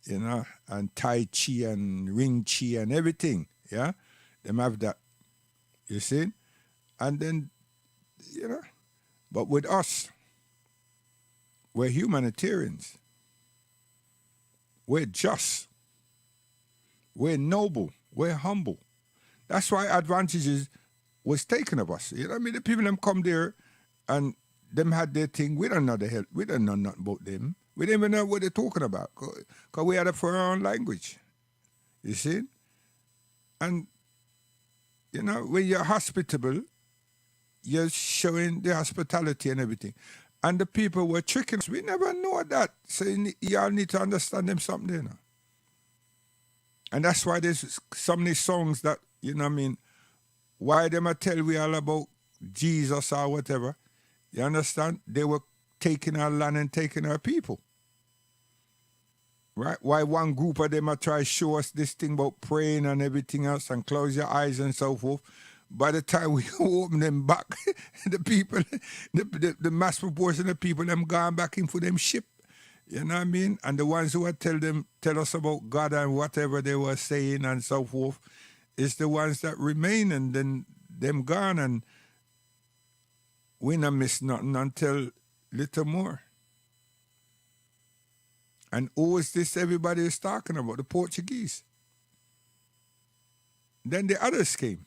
you know, and Tai Chi and Ring Chi and everything, yeah? Them have that. You see? And then, you know, but with us, we're humanitarians. We're just. We're noble. We're humble. That's why advantages was taken of us. You know what I mean? The people them come there and them had their thing. We don't know the hell. We don't know nothing about them. We don't even know what they're talking about. Because we had it for our own language. You see? And, you know, when you're hospitable, you're showing the hospitality and everything. And the people were tricking us. We never know that. So y'all need to understand them something, you know. And that's why there's so many songs that, you know what I mean, why them a tell we all about Jesus or whatever. You understand? They were taking our land and taking our people. Right? Why one group of them a try to show us this thing about praying and everything else and close your eyes and so forth. By the time we open them back, the people, the mass proportion of people, them gone back in for them ship. You know what I mean? And the ones who would tell us about God and whatever they were saying and so forth, is the ones that remain, and then them gone, and we not miss nothing until little more. And who is this everybody is talking about? The Portuguese. Then the others came.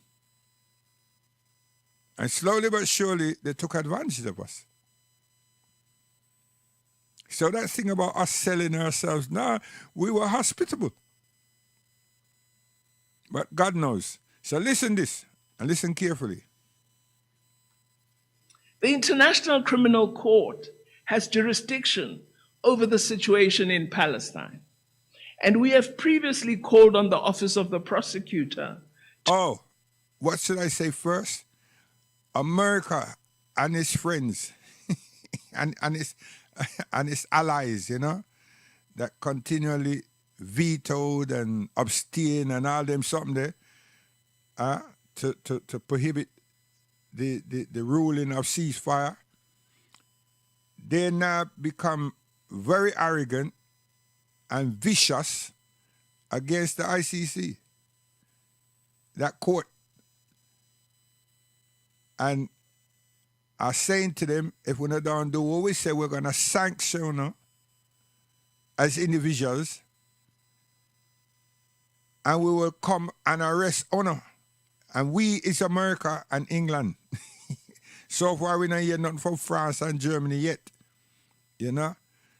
And slowly but surely, they took advantage of us. So that thing about us selling ourselves, nah, we were hospitable. But God knows. So listen this, and listen carefully. The International Criminal Court has jurisdiction over the situation in Palestine. And we have previously called on the Office of the Prosecutor. Oh, what should I say first? America and his friends and its and its allies, you know, that continually vetoed and abstain and all them something there, to prohibit the ruling of ceasefire. They now become very arrogant and vicious against the ICC, that court, and are saying to them, if we don't do what we say, we're going to sanction them as individuals, and we will come and arrest honor. And we is America and England. So far we don't hear nothing from France and Germany yet. You know?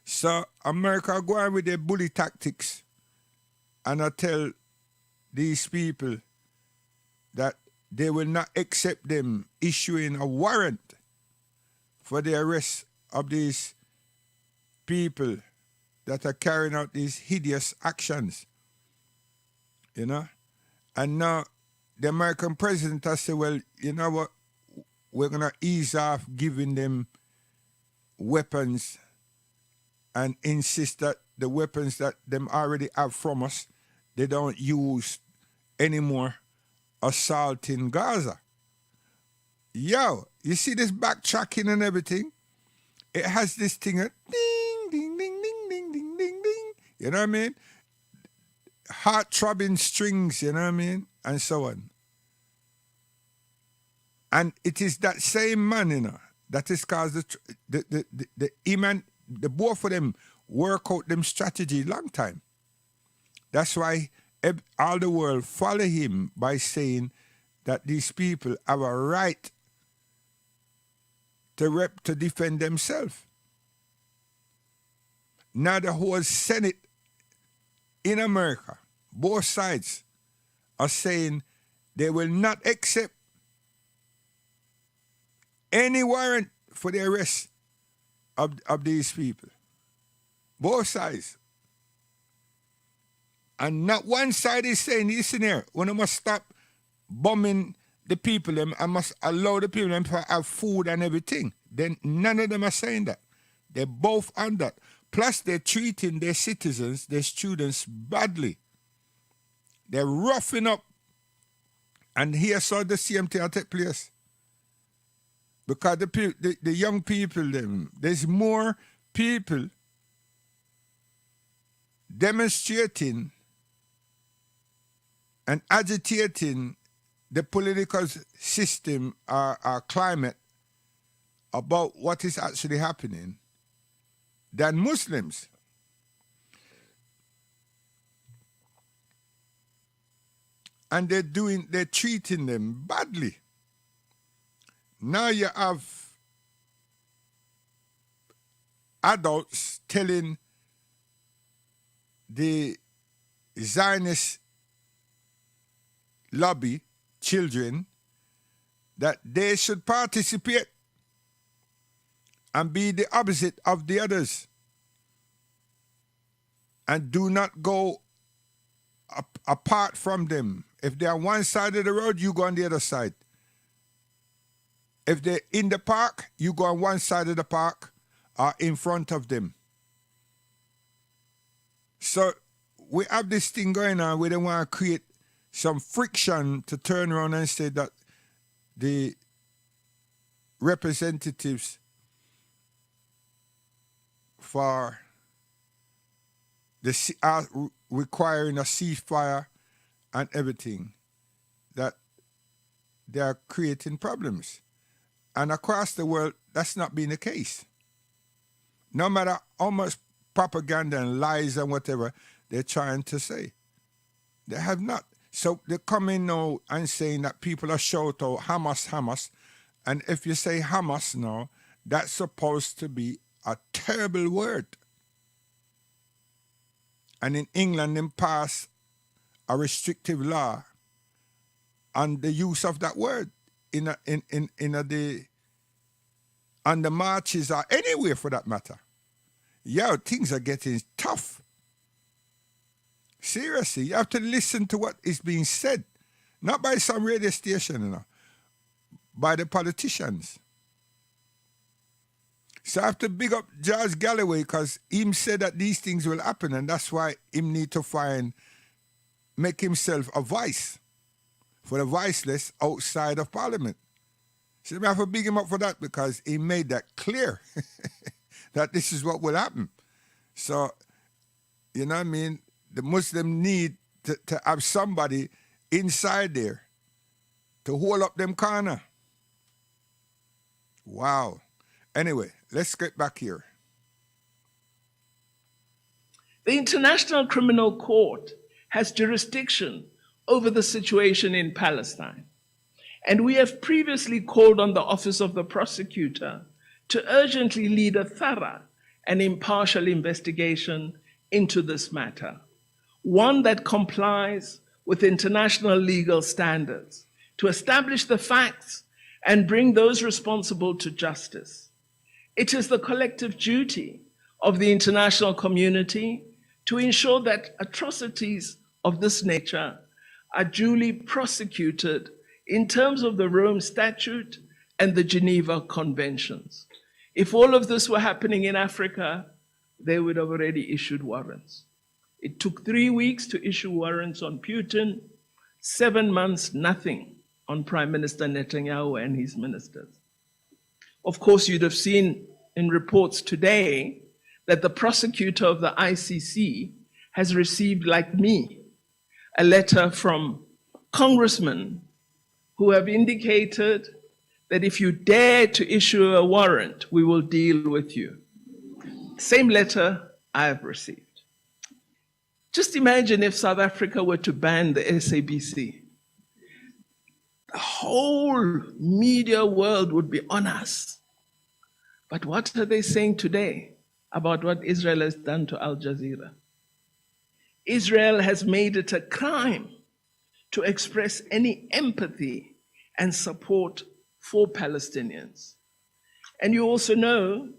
So America go on with their bully tactics, and I tell these people that they will not accept them issuing a warrant for the arrest of these people that are carrying out these hideous actions. You know? And now the American president has said, well, you know what? We're going to ease off giving them weapons and insist that the weapons that them already have from us, they don't use anymore assaulting Gaza. Yo, you see this backtracking and everything? It has this thing, ding, ding, ding, ding, ding, ding, ding, ding. You know what I mean? Heart-throbbing strings, you know what I mean? And so on. And it is that same man, you know, that is caused the both of them work out them strategy long time. That's why all the world follow him by saying that these people have a right to defend themselves. Now the whole Senate in America, both sides, are saying they will not accept any warrant for the arrest of these people. Both sides. And not one side is saying, listen here, we must stop bombing the people and must allow the people to have food and everything. Then none of them are saying that. They're both on that. Plus they're treating their citizens, their students badly. They're roughing up. And here saw the same thing take place. Because the young people, there's more people demonstrating and agitating the political system or climate about what is actually happening than Muslims. And they're treating them badly. Now you have adults telling the Zionist lobby, children, that they should participate and be the opposite of the others and do not go apart from them. If they're on one side of the road, you go on the other side. If they're in the park, you go on one side of the park or in front of them. So we have this thing going on. We don't want to create some friction to turn around and say that the representatives for are requiring a ceasefire and everything, that they are creating problems. And across the world, that's not been the case. No matter how much propaganda and lies and whatever they're trying to say, they have not. So they're coming now and saying that people are shouting out Hamas, Hamas. And if you say Hamas now, that's supposed to be a terrible word. And in England, they passed a restrictive law on the use of that word on the marches or anywhere for that matter. Yeah, things are getting tough. Seriously, you have to listen to what is being said, not by some radio station, by the politicians. So I have to big up George Galloway because him said that these things will happen, and that's why him need to make himself a voice for the voiceless outside of Parliament. So I have to big him up for that because he made that clear that this is what will happen. So, you know what I mean? The Muslim need to have somebody inside there to hold up them corner. Wow. Anyway, let's get back here. The International Criminal Court has jurisdiction over the situation in Palestine. And we have previously called on the Office of the Prosecutor to urgently lead a thorough and impartial investigation into this matter, one that complies with international legal standards, to establish the facts and bring those responsible to justice. It is the collective duty of the international community to ensure that atrocities of this nature are duly prosecuted in terms of the Rome Statute and the Geneva Conventions. If all of this were happening in Africa, they would have already issued warrants. It took 3 weeks to issue warrants on Putin, 7 months, nothing on Prime Minister Netanyahu and his ministers. Of course, you'd have seen in reports today that the prosecutor of the ICC has received, like me, a letter from congressmen who have indicated that if you dare to issue a warrant, we will deal with you. Same letter I have received. Just imagine if South Africa were to ban the SABC. The whole media world would be on us. But what are they saying today about what Israel has done to Al Jazeera? Israel has made it a crime to express any empathy and support for Palestinians. And you also know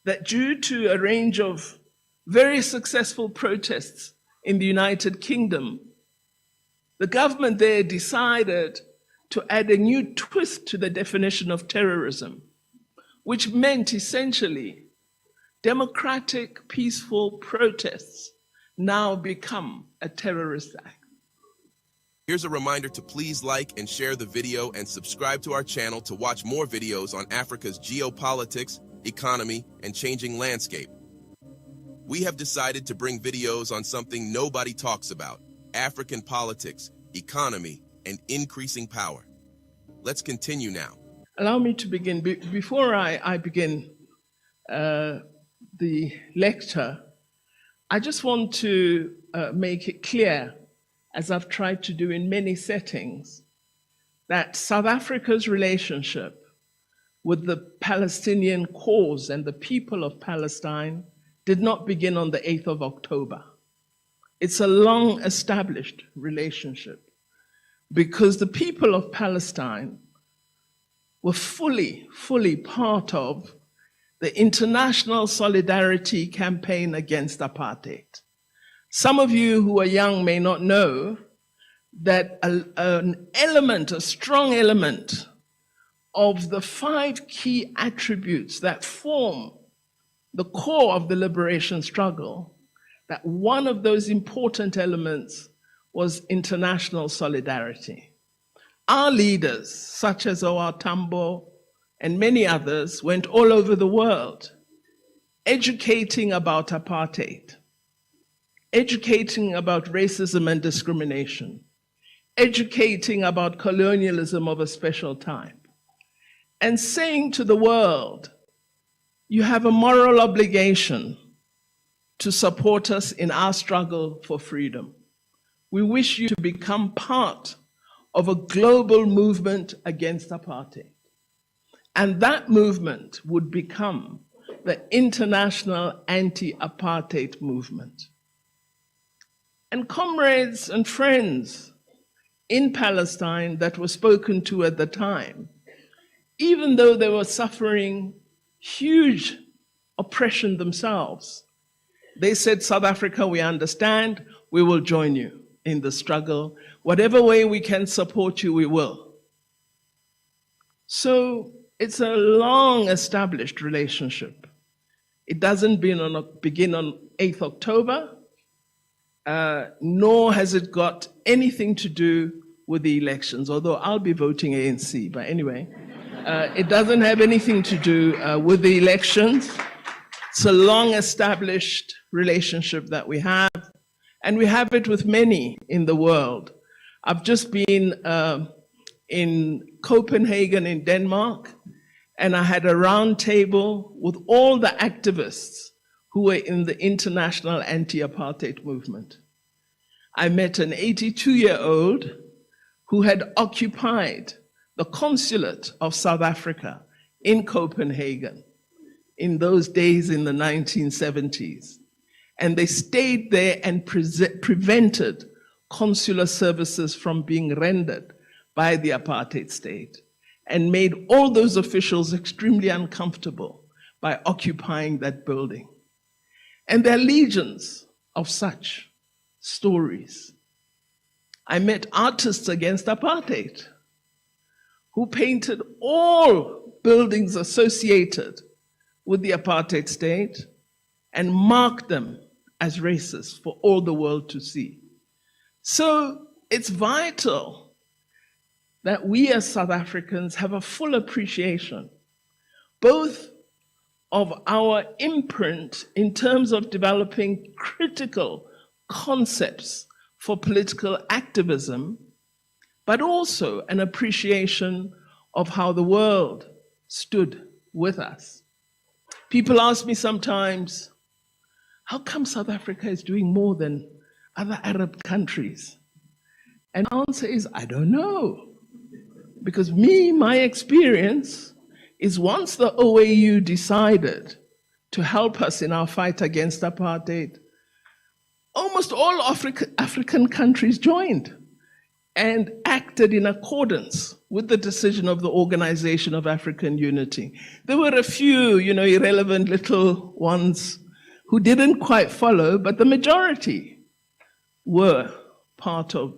that due to a range of very successful protests in the United Kingdom, the government there decided to add a new twist to the definition of terrorism, which meant essentially democratic, peaceful protests now become a terrorist act. Here's a reminder to please like and share the video and subscribe to our channel to watch more videos on Africa's geopolitics, economy, and changing landscape. We have decided to bring videos on something nobody talks about: African politics, economy, and increasing power. Let's continue now. Allow me to begin. Before I begin the lecture, I just want to make it clear, as I've tried to do in many settings, that South Africa's relationship with the Palestinian cause and the people of Palestine did not begin on the 8th of October. It's a long-established relationship because the people of Palestine were fully part of the international solidarity campaign against apartheid. Some of you who are young may not know that a strong element of the 5 key attributes that form the core of the liberation struggle, that one of those important elements was international solidarity. Our leaders, such as O.R. Tambo and many others, went all over the world educating about apartheid, educating about racism and discrimination, educating about colonialism of a special type, and saying to the world, you have a moral obligation to support us in our struggle for freedom. We wish you to become part of a global movement against apartheid. And that movement would become the International Anti-Apartheid Movement. And comrades and friends in Palestine that were spoken to at the time, even though they were suffering huge oppression themselves, they said, South Africa, we understand, we will join you in the struggle. Whatever way we can support you, we will. So it's a long-established relationship. It doesn't begin on 8th October, nor has it got anything to do with the elections, although I'll be voting ANC. But anyway, it doesn't have anything to do with the elections. It's a long-established relationship that we have, and we have it with many in the world. I've just been in Copenhagen in Denmark, and I had a round table with all the activists who were in the international anti-apartheid movement. I met an 82-year-old who had occupied the consulate of South Africa in Copenhagen in those days in the 1970s. And they stayed there and prevented consular services from being rendered by the apartheid state, and made all those officials extremely uncomfortable by occupying that building. And there are legions of such stories. I met artists against apartheid who painted all buildings associated with the apartheid state and marked them as racist for all the world to see. So it's vital that we as South Africans have a full appreciation, both of our imprint in terms of developing critical concepts for political activism, but also an appreciation of how the world stood with us. People ask me sometimes, how come South Africa is doing more than other Arab countries? And the answer is, I don't know. Because my experience is once the OAU decided to help us in our fight against apartheid, almost all African countries joined and acted in accordance with the decision of the Organization of African Unity. There were a few, irrelevant little ones who didn't quite follow, but the majority were part of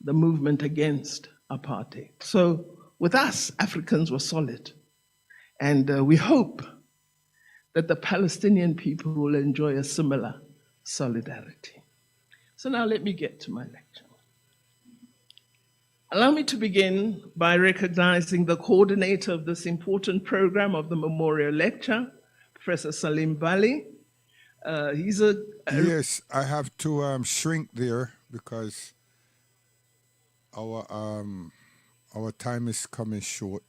the movement against apartheid. So with us, Africans were solid. And we hope that the Palestinian people will enjoy a similar solidarity. So now let me get to my lecture. Allow me to begin by recognizing the coordinator of this important program of the Memorial Lecture, Professor Salim Bali. Yes, I have to shrink there because our time is coming short,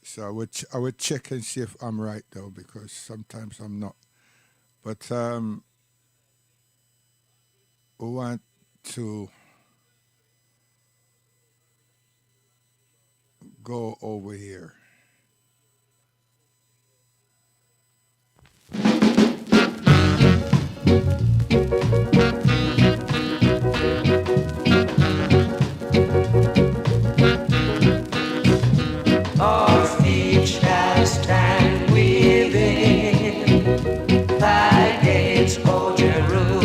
So I would check and see if I'm right though, because sometimes I'm not. But we want to go over here. Of each that stand within thy gates, O Jerusalem,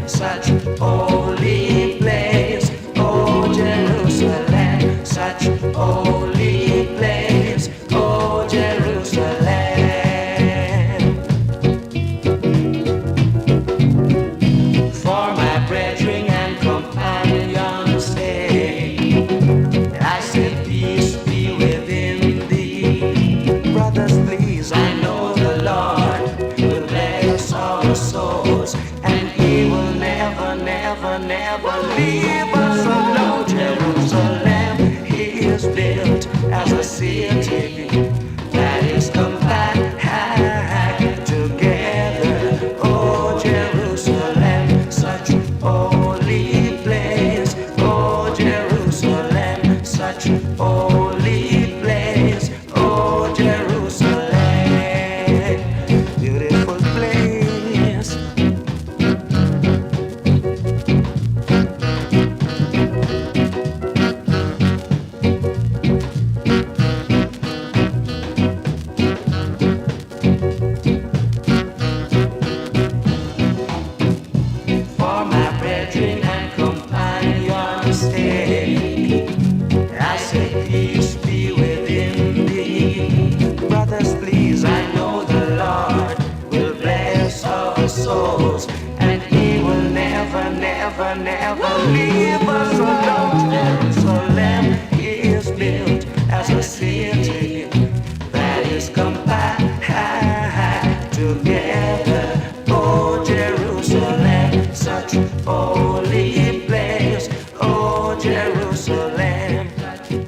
such holy place, O Jerusalem, such holy place, O Jerusalem. For my brethren and companions stay, I said peace be within thee. Brothers, please, I know the Lord will bless our souls, and He will never, never, never leave us alone. Jerusalem is built as a city that is compact together. Oh, Jerusalem, such holy place. Oh, Jerusalem, such holy place. Oh, Jerusalem, beautiful place. never leave us alone. Jerusalem is built as a city that is compact together. Oh, Jerusalem, such holy place. Oh, Jerusalem,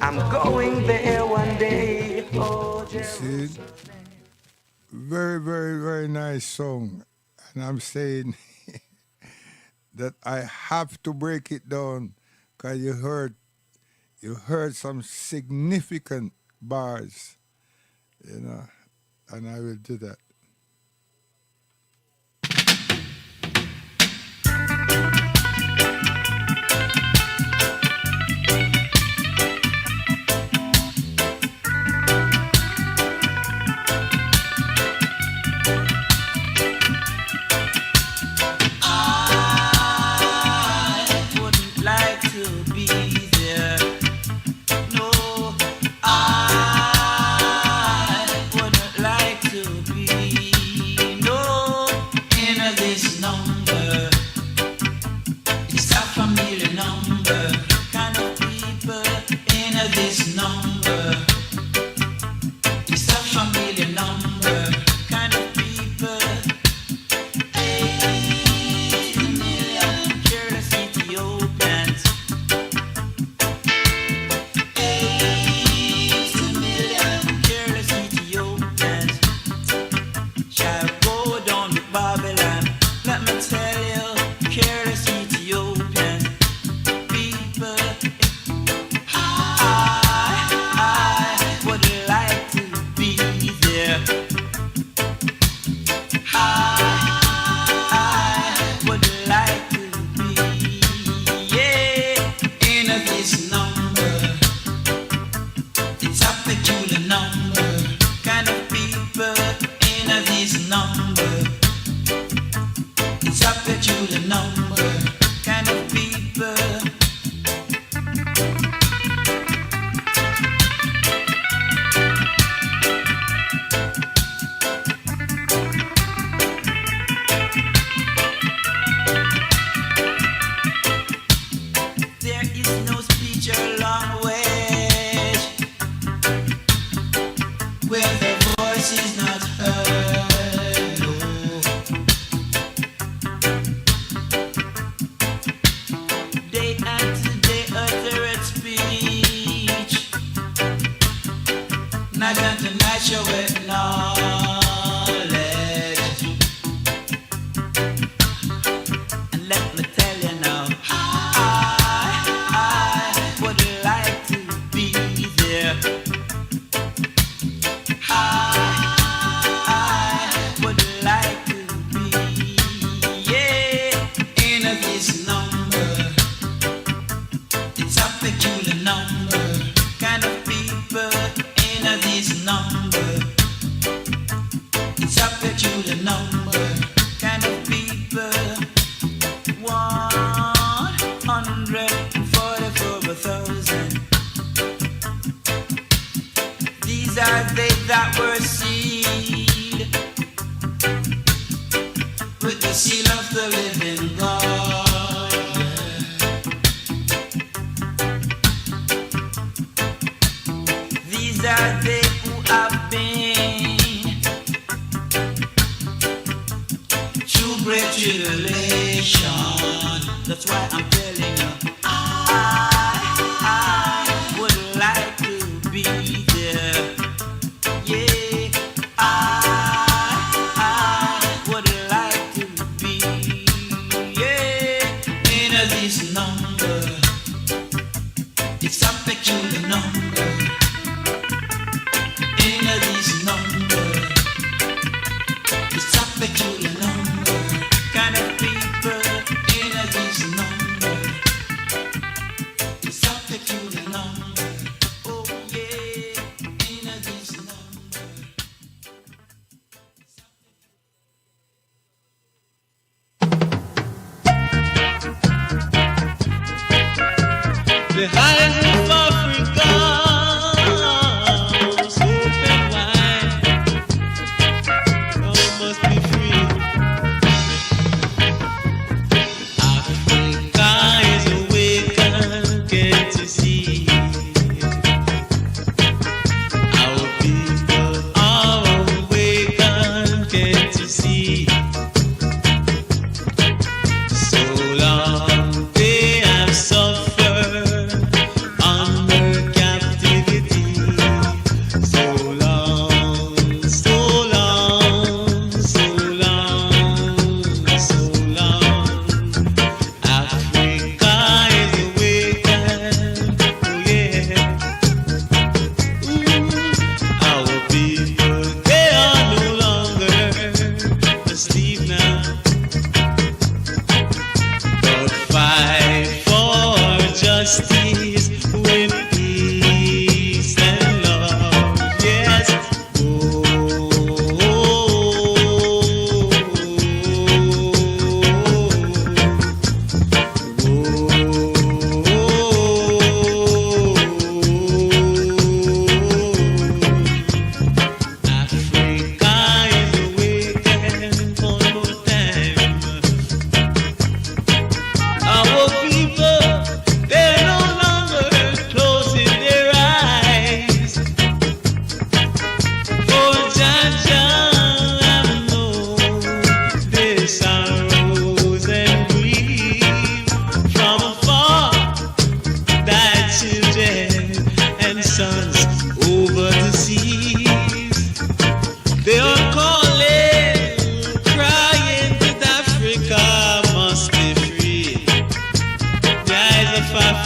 I'm going there one day. Oh, Jerusalem. See, very, very, very nice song. And I'm saying that I have to break it down because you heard some significant bars, and I will do that.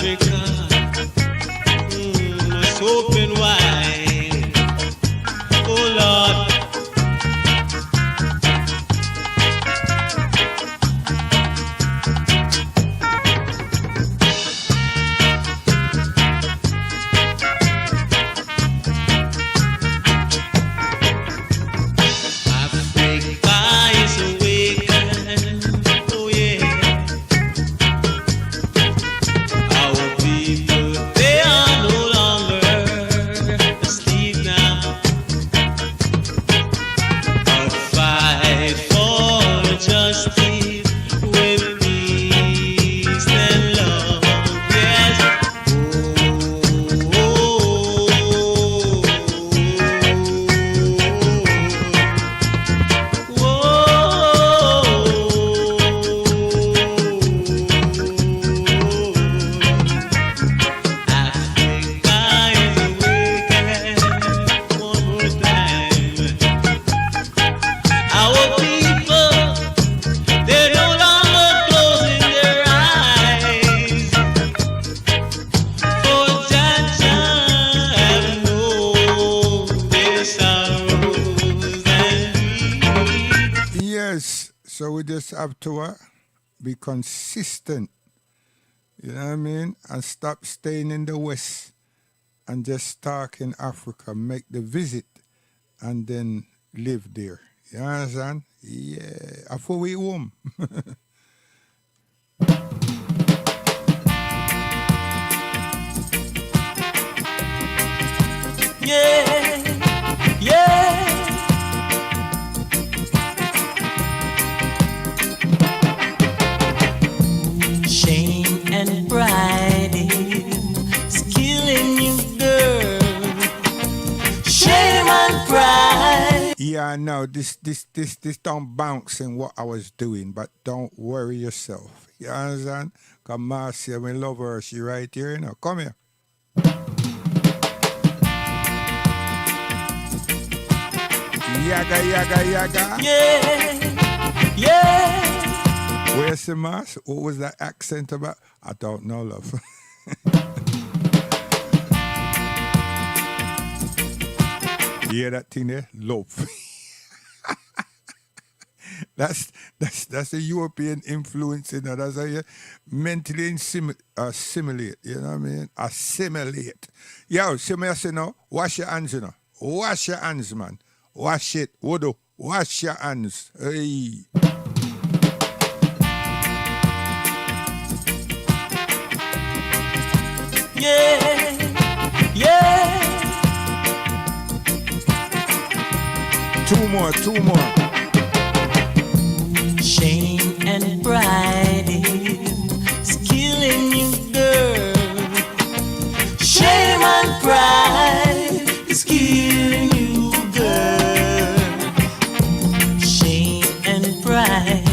Africa must open wide. Oh Lord. So we just have to be consistent, you know what I mean? And stop staying in the West and just talk in Africa, make the visit and then live there. You understand? Yeah. After we home. Yeah, yeah. Shame and pride is killing you, girl. Shame and pride. Yeah, no, this don't bounce in what I was doing, but don't worry yourself. You understand? Cause Marcia, me love her, she right here, you know. Come here. Yaga, yaga, yaga. Yeah, yeah. Where's the mask? What was that accent about? I don't know, love. You hear that thing there? Love. That's a European influence, you know. That's how you mentally assimilate, you know what I mean? Assimilate. Yo, see me I say no, wash your hands, you know. Wash your hands, man. Wash it. Wodo. Wash your hands. Hey. Yeah, yeah. Two more. Shame and pride is killing you, girl. Shame and pride is killing you, girl. Shame and pride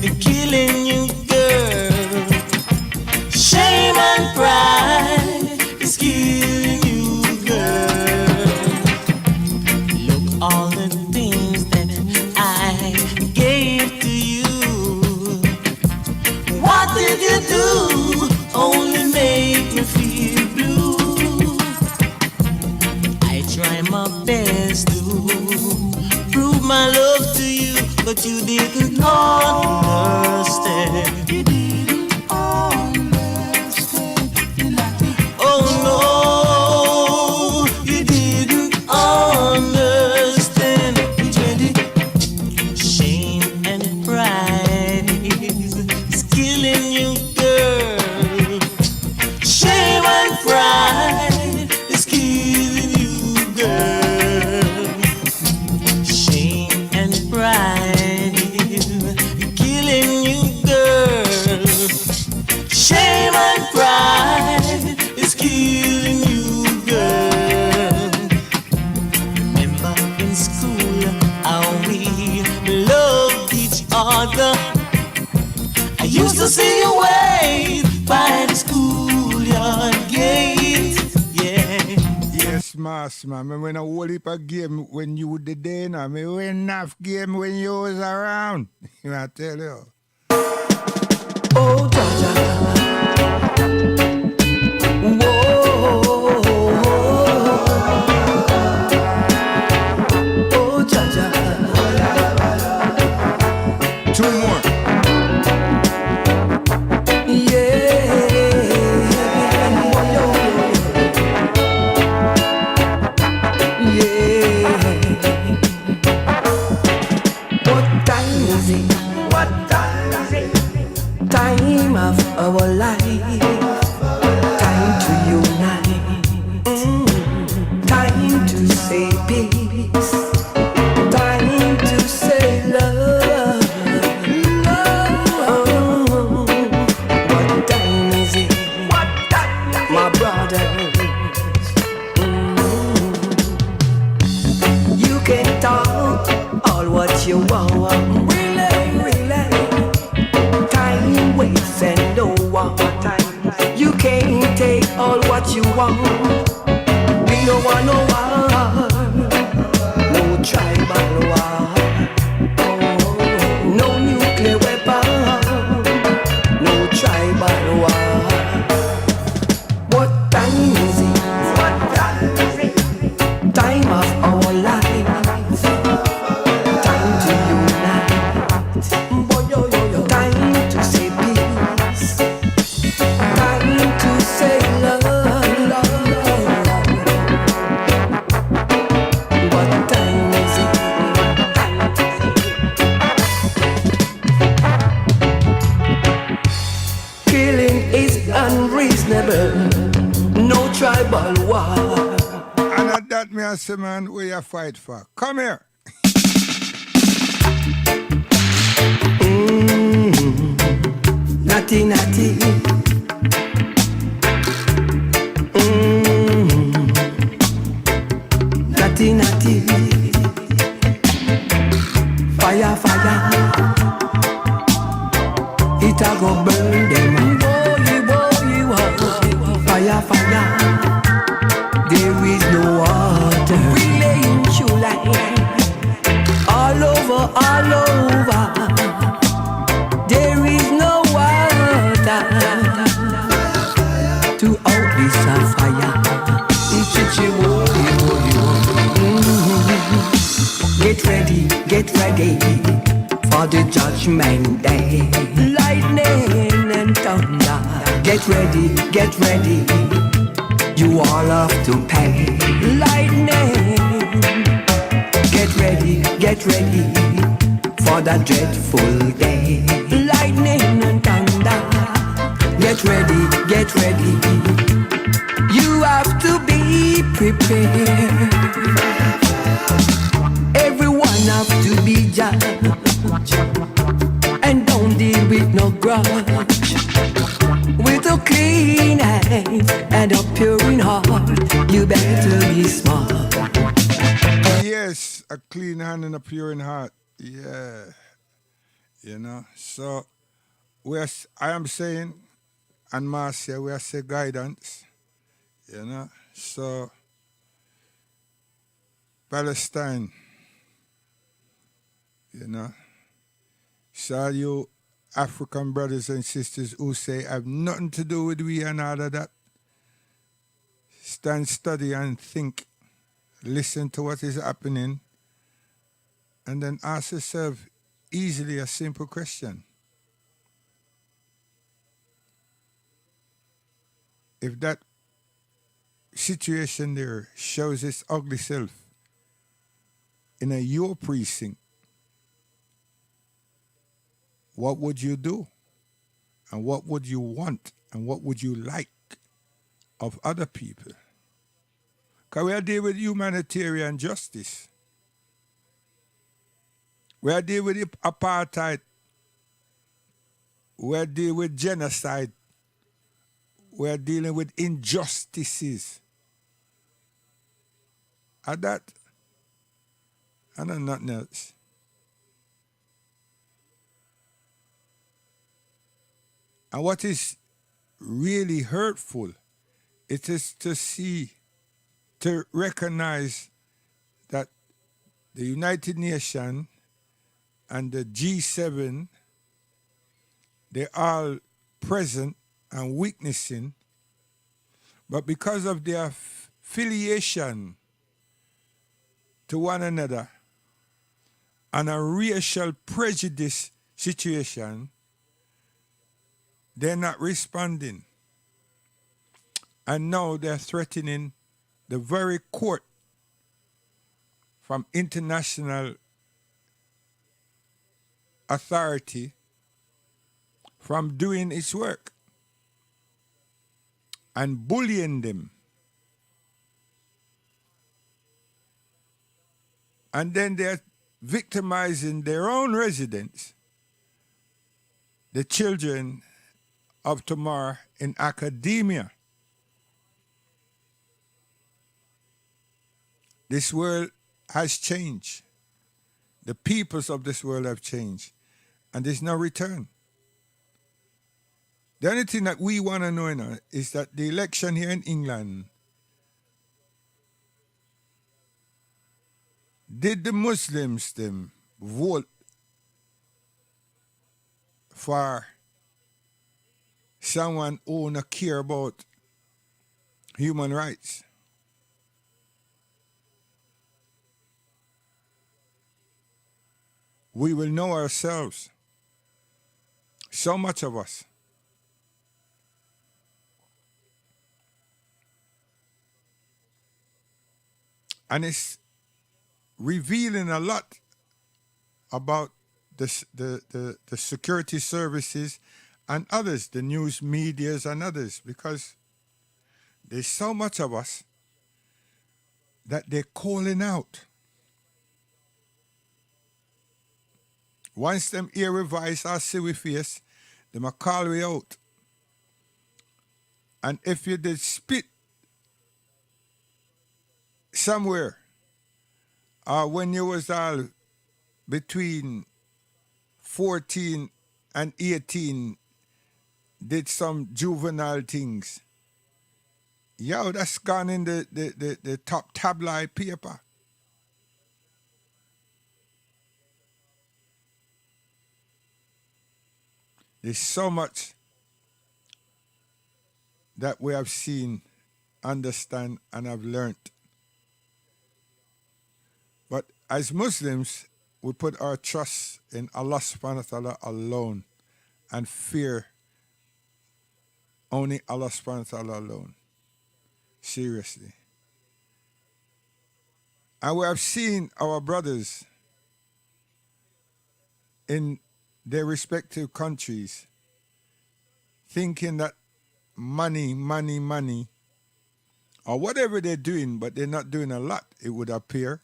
is killing you, girl. Shame and pride is killing you, girl. Look all the things that I gave to you. What did you do? Only make me feel blue. I try my best to prove my love to you, but you didn't understand. You didn't understand. Oh no, you didn't understand. Shame and pride is killing you, girl. Shame and pride is killing you, girl. Shame and pride is killing you, girl. Shame and pride is killing you, girl. Remember in school how we loved each other. I used to see you wave by the schoolyard gate. Yeah. Yes, mass, man. I win a whole heap of game when you were there, now. I win enough game when you was around. I tell you. Oh, Jaja. our life. Time to unite. Time to say peace. Time to say love. What time is it? My brothers. You can talk all what you want. Really. Time waits and no one. You can't take all what you want. We don't want no war. No tribal war. No nuclear weapon. No tribal war. What time is it? Time of our lives. Time to unite. Time to say peace. Time to say love. What time is it? Killing is unreasonable. No tribal war. And at that, me I say, man, where you fight for? Come here. Natty. Natty. Fire. It a go burn them. Fire. There is no water. We laying July. All over. There is no water to out this fire. Get ready for the judgment day. Lightning and thunder. Get ready. You all have to pay. Lightning. Get ready for that dreadful day. Lightning and thunder. Get ready. You have to be prepared. Everyone have to be judged. And don't deal with no grudge. With a clean hand and a pure in heart, you better be smart. Yes, a clean hand and a pure in heart. Yeah. You know, so I am saying, and Marcia, we are saying guidance. You know, so Palestine, you know, so you African brothers and sisters who say have nothing to do with we and all of that, stand, study and think, listen to what is happening, and then ask yourself easily a simple question. If that situation there shows its ugly self in your precinct, what would you do? And what would you want? And what would you like of other people? Because we are dealing with humanitarian justice. We are dealing with apartheid. We are dealing with genocide. We are dealing with injustices. And that, and nothing else. And what is really hurtful, it is to recognize that the United Nations and the G7, they're all present and witnessing, but because of their affiliation to one another and a racial prejudice situation, they're not responding. And now they're threatening the very court from international authority from doing its work. and bullying them. And then they're victimizing their own residents, the children of tomorrow in academia. This world has changed. The peoples of this world have changed. And there's no return. The only thing that we want to know now is that the election here in England, did the Muslims them vote for someone who don't care about human rights? We will know ourselves. So much of us. And it's revealing a lot about the security services and others, the news medias and others, because there's so much of us that they're calling out. Once them hear we voice or see we face, they might call we out. And if you did spit somewhere, or when you was all between 14 and 18, did some juvenile things, yo, that's gone in the top tabloid paper. There's so much that we have seen, understand, and have learned. But as Muslims, we put our trust in Allah subhanahu wa ta'ala alone and fear only Allah subhanahu wa ta'ala alone. Seriously. And we have seen our brothers in their respective countries thinking that money, or whatever they're doing, but they're not doing a lot, it would appear.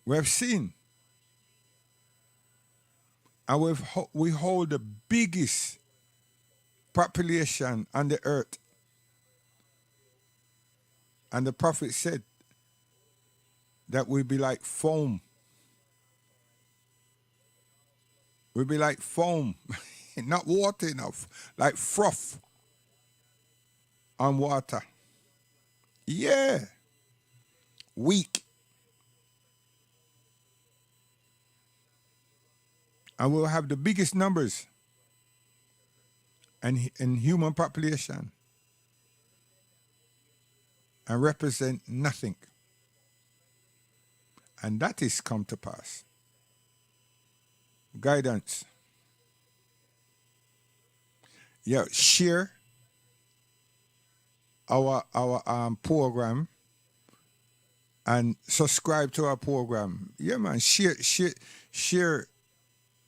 We have seen. And we hold the biggest population on the earth. And the Prophet said that we'd be like foam. We'd be like foam, not water enough, like froth on water. Yeah. Weak. And we'll have the biggest numbers in human population and represent nothing. And that is come to pass. Guidance. Yeah, share our program and subscribe to our program. Yeah, man, share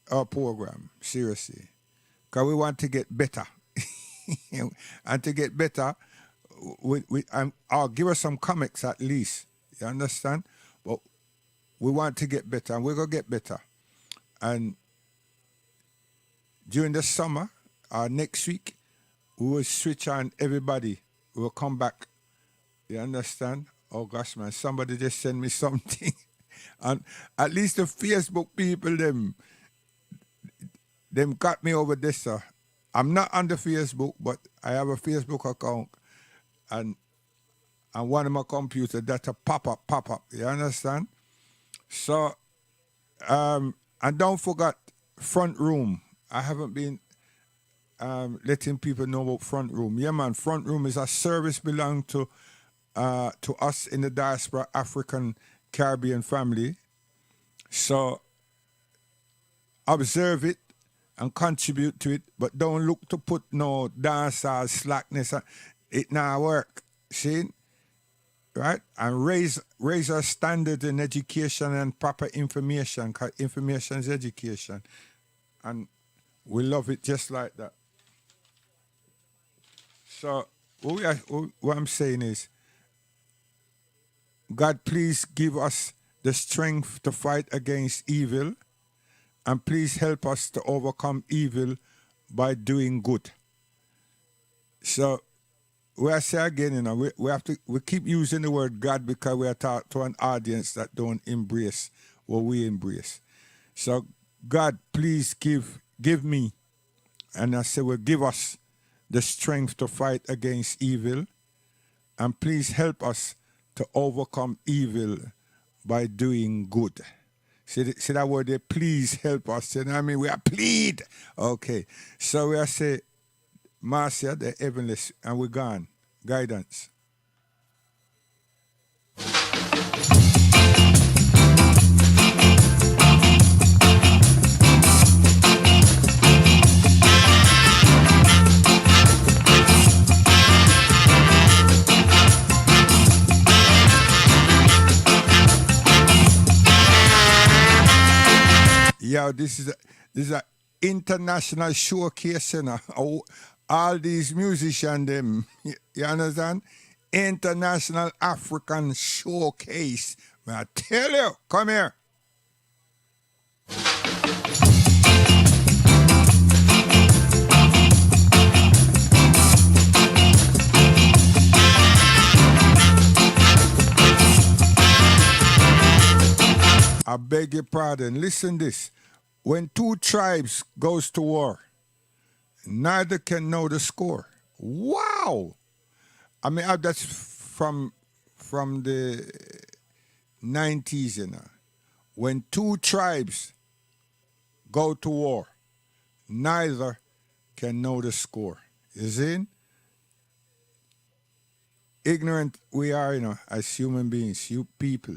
our program, seriously. Because we want to get better. And to get better, I'll give us some comics at least. You understand? But we want to get better, and we're going to get better. And during the summer, next week, we will switch on everybody. We will come back. You understand? Oh gosh, man, somebody just sent me something. And at least the Facebook people, them got me over this, sir. I'm not on the Facebook, but I have a Facebook account. And one of my computer, that a pop up. You understand? So, and don't forget Front Room. I haven't been letting people know about Front Room. Yeah, man, Front Room is a service belonging to us in the diaspora African Caribbean family. So observe it and contribute to it, but don't look to put no dancehall slackness. It not work. See? Right? And raise our standards in education and proper information, because information is education. And we love it just like that. So what I'm saying is, God, please give us the strength to fight against evil, and please help us to overcome evil by doing good. So we are say again, we keep using the word God because we are taught to an audience that don't embrace what we embrace. So God, please give me, and I say, well, give us the strength to fight against evil, and please help us to overcome evil by doing good. See that word there, please help us. You know what I mean? We are plead. Okay. So we are say, Marcia, the heavenly, and we're gone. Guidance. Yeah, this is a international showcase, you know. All these musicians, them, you understand? International African showcase. I tell you, come here. I beg your pardon. Listen this. When two tribes goes to war, neither can know the score. Wow! I mean, that's from the 90s, you know. When two tribes go to war, neither can know the score. You see? Ignorant we are, you know, as human beings, you people.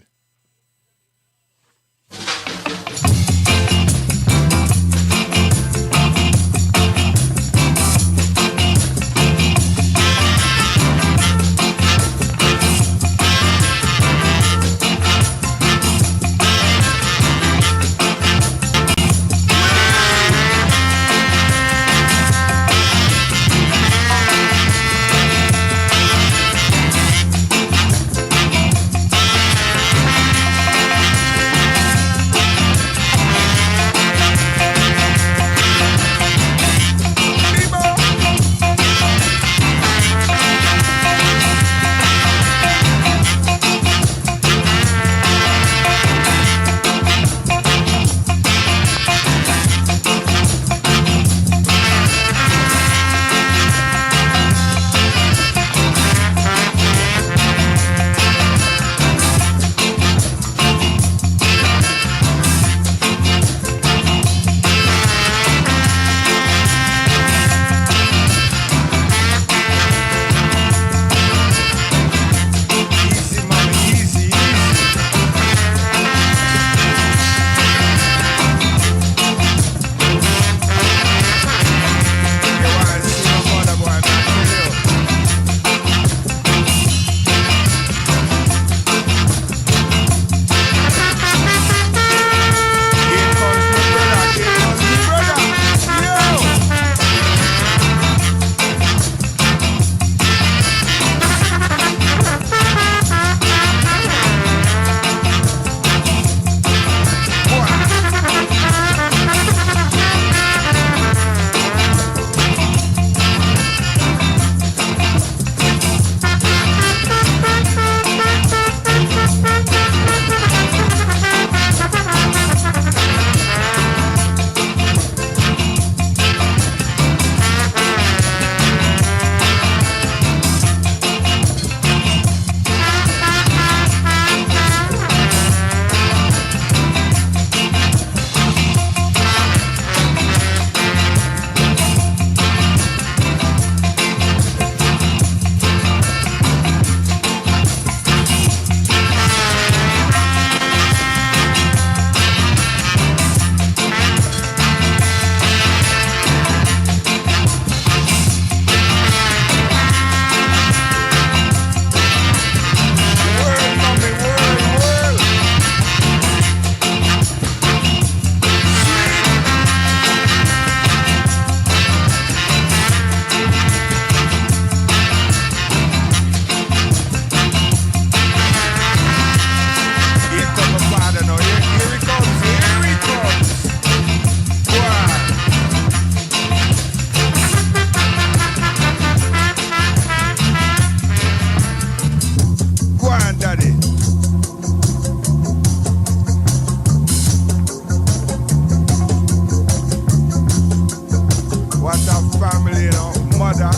family, you know, mother,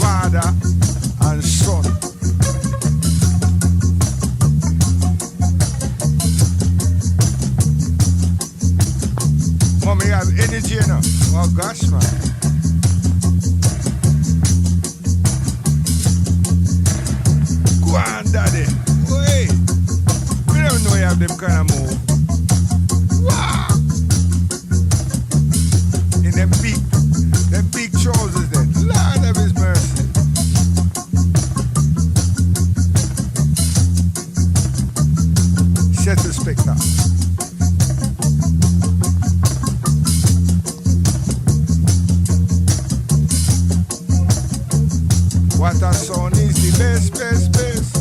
father, and son. Mommy have energy, you know. Oh gosh, man. Go on, daddy. Wait. We don't know you have them kind of move. Wow. In them big trousers then. Lord have his mercy. Set the spectacle. What a sound is the best, best, best.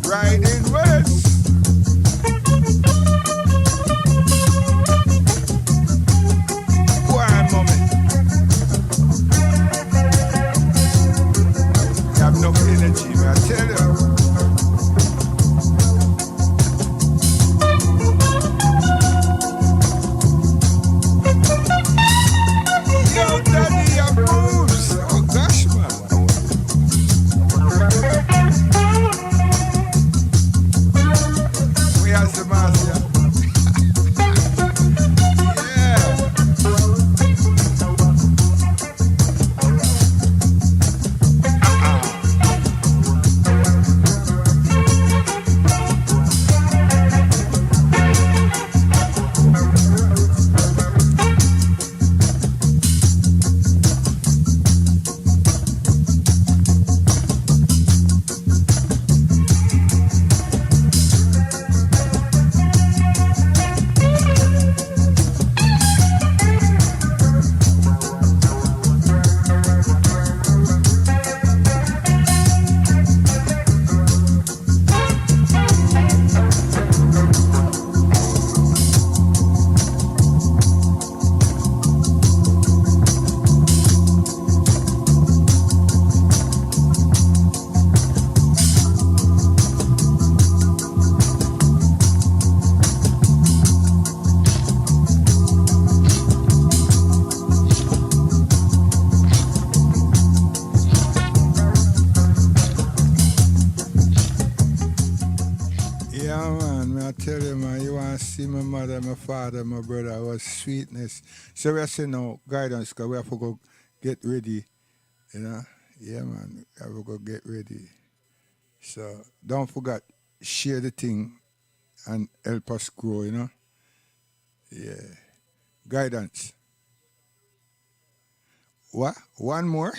Riding west. Go on, mommy. You have enough energy, man, I tell you. Yo, daddy, your moves. Oh, gosh, man. We have the master. See my mother, my father, my brother, was sweetness. So we are saying now, guidance, because we have to go get ready, you know. Yeah, man, we have to go get ready. So don't forget, share the thing and help us grow, you know. Yeah. Guidance. What? One more?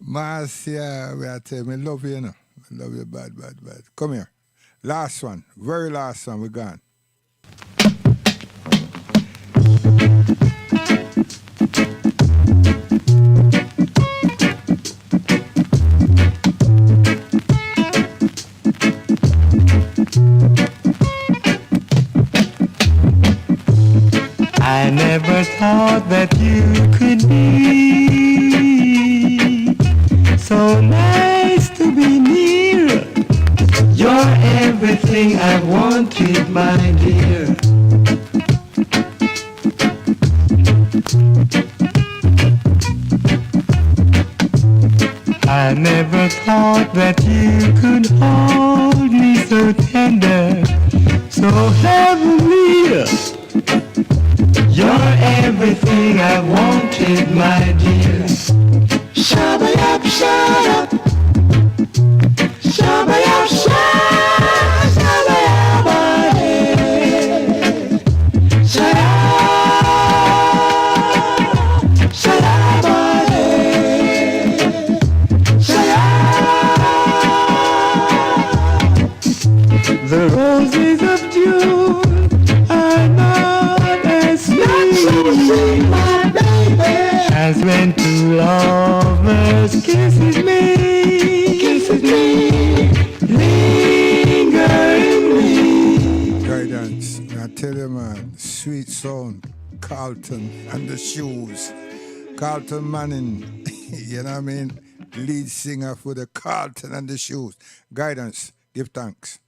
Marcia, we are telling me, love you, you know. I love you bad, bad, bad. Come here. Last one, very last one, we're gone. I never thought that you could be so nice to be near. You're everything I wanted, my dear. I never thought that you could hold me so tender, so heavenly. You're everything I wanted, my dear. Shabba yap shab, shabba yap shab, shabba yabba hey, shabba, shabba hey, shabba. The roses of June are not as sweet, my baby, as when two lovers kisses me, lingeringly. Guidance, I tell you, man, sweet sound, Carlton and the Shoes. Carlton Manning, you know what I mean? Lead singer for the Carlton and the Shoes. Guidance, give thanks.